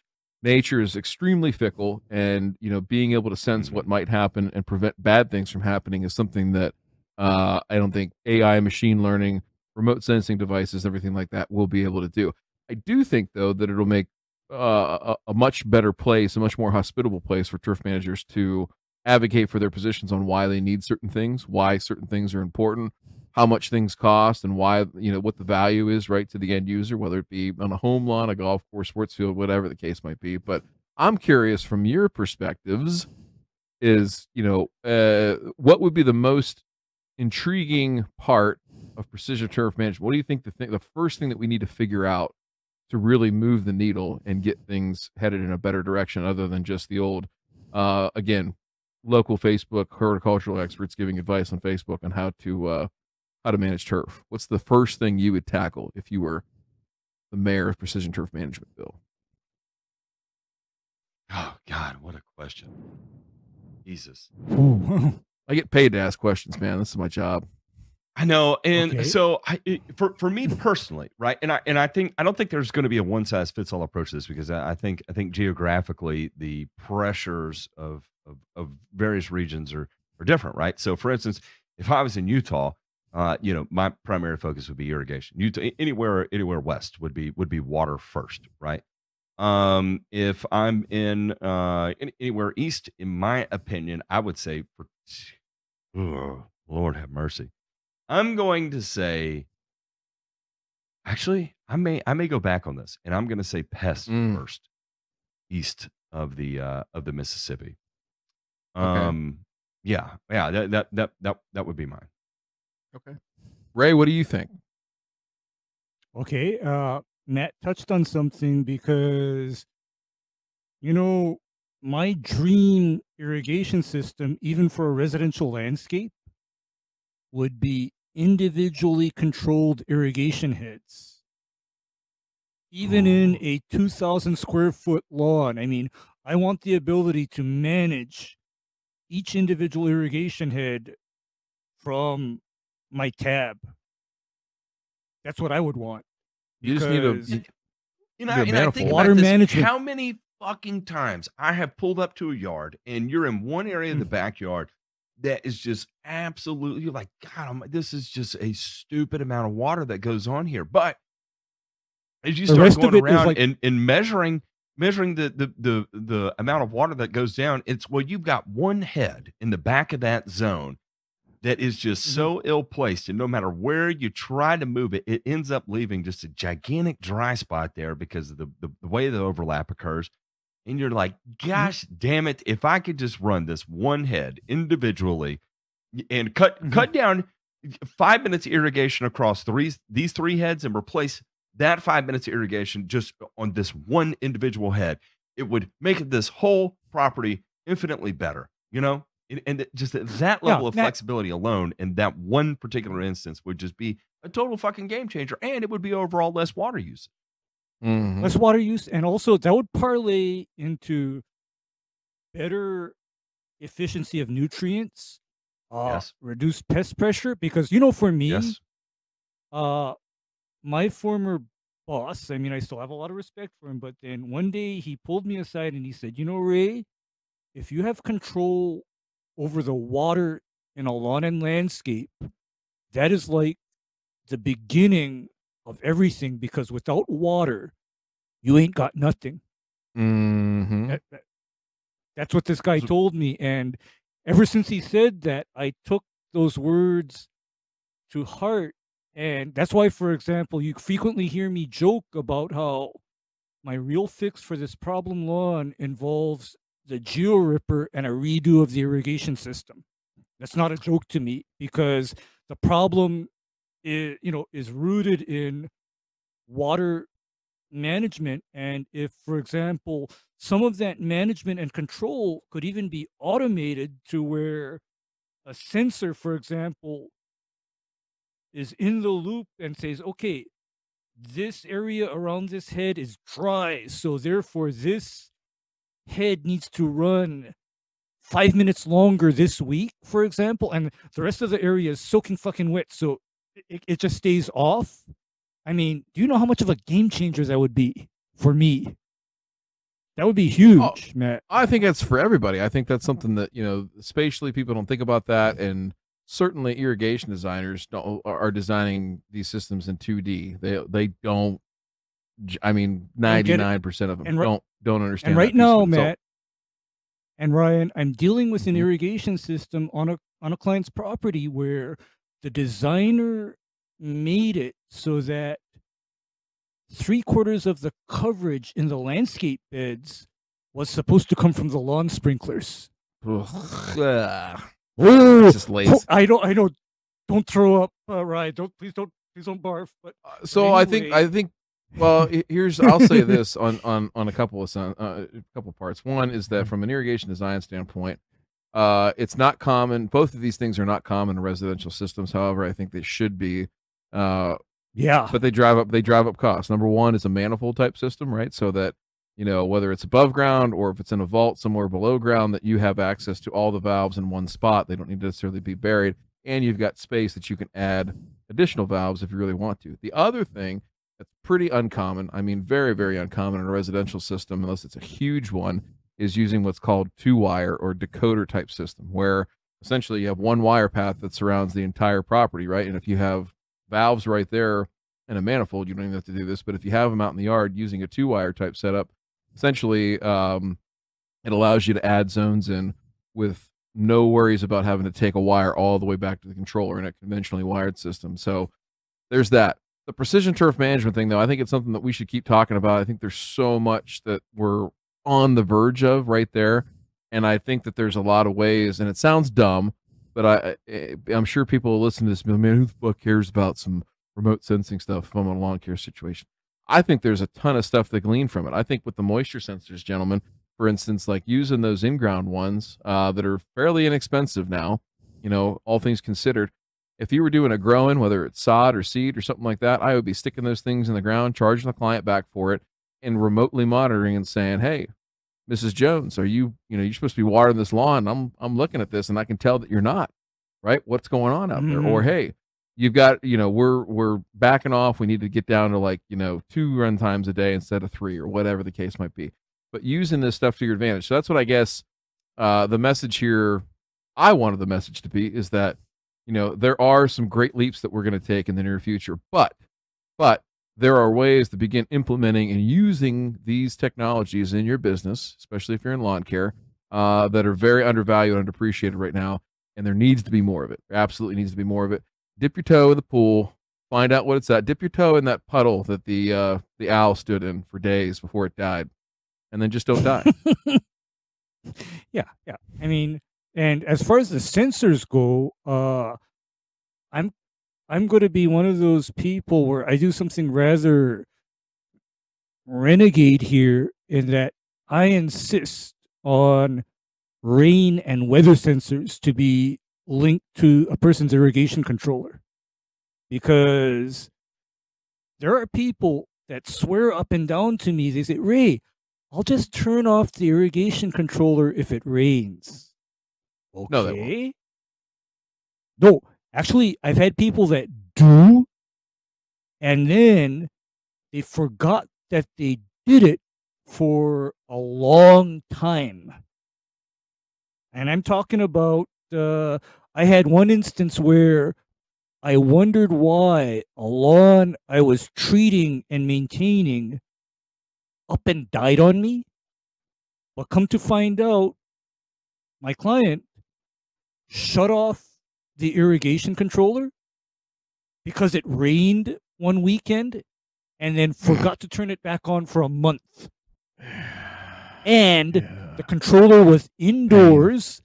nature is extremely fickle, and being able to sense what might happen and prevent bad things from happening is something that I don't think AI, machine learning, remote sensing devices, everything like that will be able to do. I do think, though, that it'll make a much better place, a much more hospitable place for turf managers to advocate for their positions on why they need certain things, why certain things are important, how much things cost, and why, what the value is, right, to the end user, whether it be on a home lawn, a golf course, sports field, whatever the case might be. But I'm curious from your perspectives is, what would be the most intriguing part of precision turf management? What do you think the first thing that we need to figure out to really move the needle and get things headed in a better direction, other than just the old, again, local Facebook horticultural experts giving advice on Facebook on how to manage turf? What's the first thing you would tackle if you were the mayor of Precision Turf Management, Bill? Oh God, what a question! Jesus, I get paid to ask questions, man. This is my job. I know, and Okay. so for me personally, right, and I don't think there's going to be a one size fits all approach to this, because I think geographically the pressures of various regions are different, right? So, for instance, if I was in Utah, my primary focus would be irrigation. Utah, anywhere west would be water first, right? If I'm in anywhere east, in my opinion, I would say Lord have mercy. I'm going to say, actually, I may go back on this, and I'm going to say pest first, east of the Mississippi. Yeah, that would be mine. Okay, Ray, what do you think? Okay, Matt touched on something, because, my dream irrigation system, even for a residential landscape, would be individually controlled irrigation heads. Even in a 2,000 square foot lawn, I want the ability to manage each individual irrigation head from my tab. That's what I would want. You just need Because- a And Be a I think manifold. about Water this, management. how many fucking times I have pulled up to a yard, and you're in one area of the backyard that is just absolutely, you're like, God, this is just a stupid amount of water that goes on here. But as you The start rest of going it is around like- and measuring the amount of water that goes down, it's, well, you've got one head in the back of that zone that is just so ill placed, and no matter where you try to move it, it ends up leaving just a gigantic dry spot there because of the way the overlap occurs. And you're like, gosh damn it, if I could just run this one head individually and cut down 5 minutes of irrigation across these three heads and replace that 5 minutes of irrigation just on this one individual head, it would make this whole property infinitely better, you know? And just that level of flexibility alone in that one particular instance would just be a total fucking game changer, and it would be overall less water use. Less water use, and also that would parlay into better efficiency of nutrients, reduced pest pressure, because, you know, for me, my former boss, I mean, I still have a lot of respect for him, but then one day he pulled me aside and he said, you know, Ray, if you have control over the water in a lawn and landscape, that is like the beginning of everything, because without water, you ain't got nothing. That's what this guy told me. And ever since he said that, I took those words to heart. And that's why, for example, you frequently hear me joke about how my real fix for this problem lawn involves the Geo Ripper and a redo of the irrigation system. That's not a joke to me, because the problem is rooted in water management. And if, for example, some of that management and control could even be automated to where a sensor, for example, is in the loop and says, okay, this area around this head is dry, so therefore this head needs to run 5 minutes longer this week, for example, and the rest of the area is soaking fucking wet, so it just stays off. I mean, do you know how much of a game changer that would be for me? That would be huge, Matt. I think that's for everybody. I think that's something that, you know, spatially people don't think about that, and certainly irrigation designers are designing these systems in 2D. They don't. I mean, 99% of them don't understand. And right now, Matt and Ryan, I'm dealing with an irrigation system on a client's property where the designer made it so that 3/4 of the coverage in the landscape beds was supposed to come from the lawn sprinklers. It's just lazy. I don't throw up, Ryan. Please don't barf. But so anyway. I think. Well, I'll say this on a couple of parts. One is that from an irrigation design standpoint, it's not common. Both of these things are not common in residential systems. However, I think they should be. But they drive up costs. Number one is a manifold type system, right? So that, you know, whether it's above ground or if it's in a vault somewhere below ground, that you have access to all the valves in one spot. They don't need to necessarily be buried, and you've got space that you can add additional valves if you really want to. The other thing that's pretty uncommon, I mean, very, very uncommon in a residential system, unless it's a huge one, is using what's called 2-wire or decoder type system, where essentially you have one wire path that surrounds the entire property, right? And if you have valves right there in a manifold, you don't even have to do this, but if you have them out in the yard using a 2-wire type setup, essentially it allows you to add zones in with no worries about having to take a wire all the way back to the controller in a conventionally wired system. So there's that. The precision turf management thing, though, I think it's something that we should keep talking about. I think there's so much that we're on the verge of right there, and I think that there's a lot of ways, and it sounds dumb, but I'm sure people will listen to this and be like, man, who the fuck cares about some remote sensing stuff if I'm in a lawn care situation? I think there's a ton of stuff to glean from it. I think with the moisture sensors, gentlemen, for instance, like using those in-ground ones that are fairly inexpensive now, you know, all things considered, if you were doing a growing, whether it's sod or seed or something like that, I would be sticking those things in the ground, charging the client back for it, and remotely monitoring and saying, hey, Mrs. Jones, you're supposed to be watering this lawn. I'm looking at this and I can tell that you're not, right? What's going on out there? Or, hey, you've got, we're backing off. We need to get down to 2 run times a day instead of 3 or whatever the case might be. But using this stuff to your advantage. So that's what I guess the message here, I wanted the message to be, is that, there are some great leaps that we're going to take in the near future, but there are ways to begin implementing and using these technologies in your business, especially if you're in lawn care, that are very undervalued and underappreciated right now. and there needs to be more of it. There absolutely needs to be more of it. Dip your toe in the pool, find out what it's at. Dip your toe in that puddle that the owl stood in for days before it died, and then just don't die. Yeah. I mean, and as far as the sensors go, I'm going to be one of those people where I do something rather renegade here in that I insist on rain and weather sensors to be linked to a person's irrigation controller, because there are people that swear up and down to me. They say, Ray, I'll just turn off the irrigation controller if it rains. Okay. No, they won't. No, actually, I've had people that do, and then they forgot that they did it for a long time. And I'm talking about, I had one instance where I wondered why a lawn I was treating and maintaining up and died on me. But come to find out, my client shut off the irrigation controller because it rained one weekend and then forgot to turn it back on for a month. And the controller was indoors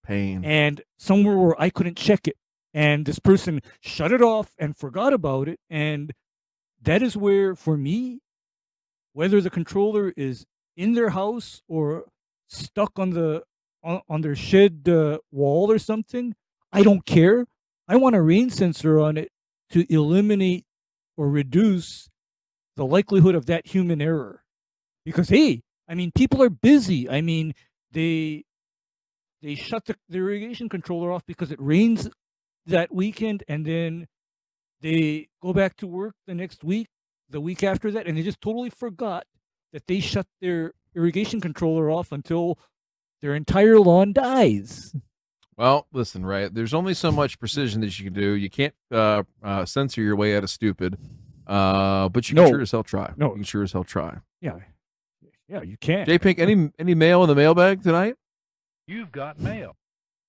and somewhere where I couldn't check it. And this person shut it off and forgot about it. And that is where, for me, whether the controller is in their house or stuck on their shed wall or something, I don't care. I want a rain sensor on it to eliminate or reduce the likelihood of that human error. Because, hey, I mean, people are busy. I mean, they shut the irrigation controller off because it rains that weekend, and then they go back to work the next week, the week after that, and they just totally forgot that they shut their irrigation controller off until their entire lawn dies. Well, listen, right? There's only so much precision that you can do. You can't censor your way out of stupid, but you can sure as hell try. No. You can sure as hell try. Yeah, you can. J Pink, any mail in the mailbag tonight? You've got mail.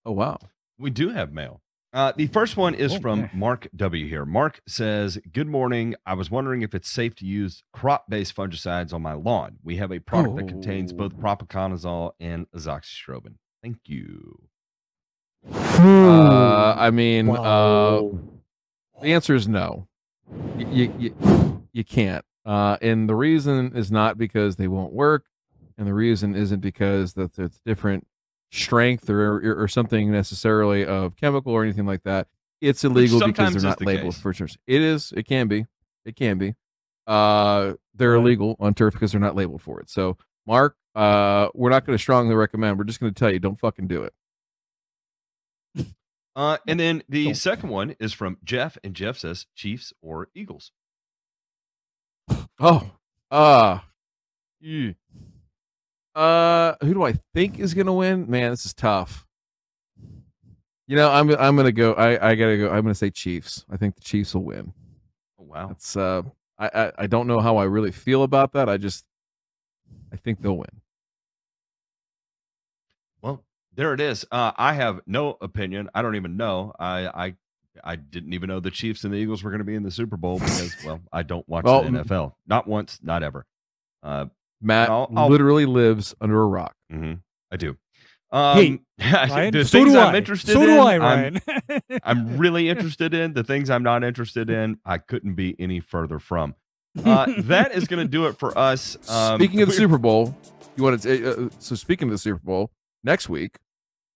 Oh, wow. We do have mail. The first one is from Mark W. here. Mark says, good morning. I was wondering if it's safe to use crop-based fungicides on my lawn. We have a product that contains both propiconazole and azoxystrobin. Thank you. I mean, Wow. the answer is no. You can't. And the reason is not because they won't work, and the reason isn't because that it's different strength or something necessarily of chemical or anything like that. It's illegal because they're not labeled for turf. It is. It can be. They're illegal on turf because they're not labeled for it. So, Mark, we're not going to strongly recommend. We're just going to tell you, don't fucking do it. And then the second one is from Jeff, and Jeff says Chiefs or Eagles. Who do I think is going to win? Man, this is tough. You know, I'm going to go. I got to go. I'm going to say Chiefs. I think the Chiefs will win. Oh, wow. It's I don't know how I really feel about that. I think they'll win. Well, there it is. I have no opinion. I don't even know. I didn't even know the Chiefs and the Eagles were going to be in the Super Bowl because, well, I don't watch the NFL. Not once, not ever. Matt literally lives under a rock. Mm-hmm. I do. Hey, Ryan, the so things do I'm I. interested So in, do I, Ryan. I'm really interested in. The things I'm not interested in, I couldn't be any further from. That is going to do it for us. Speaking of the Super Bowl, you want to? So speaking of the Super Bowl, next week,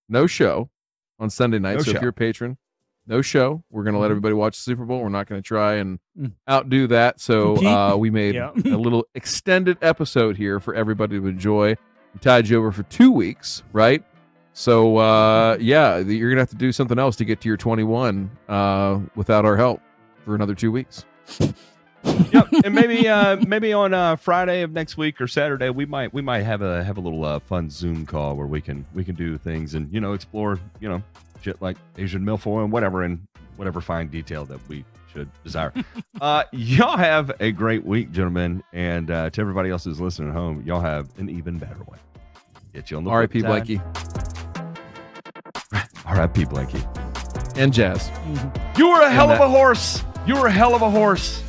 no show on Sunday night. No so show. if you're a patron, no show. We're going to let everybody watch the Super Bowl. We're not going to try and outdo that. So we made a little extended episode here for everybody to enjoy. We tied you over for 2 weeks, right? So yeah, you're going to have to do something else to get to your 21 without our help for another 2 weeks. Yep, and maybe on Friday of next week or Saturday we might have a little fun Zoom call where we can do things and explore shit like Asian milfoil and whatever fine detail that we should desire. Y'all have a great week, gentlemen, and to everybody else who's listening at home, y'all have an even better one. Get you on the R.I.P. flip side. Blakey. All right. Crab Pea Blanky. And Jazz. You were a hell of that- a horse. You were a hell of a horse.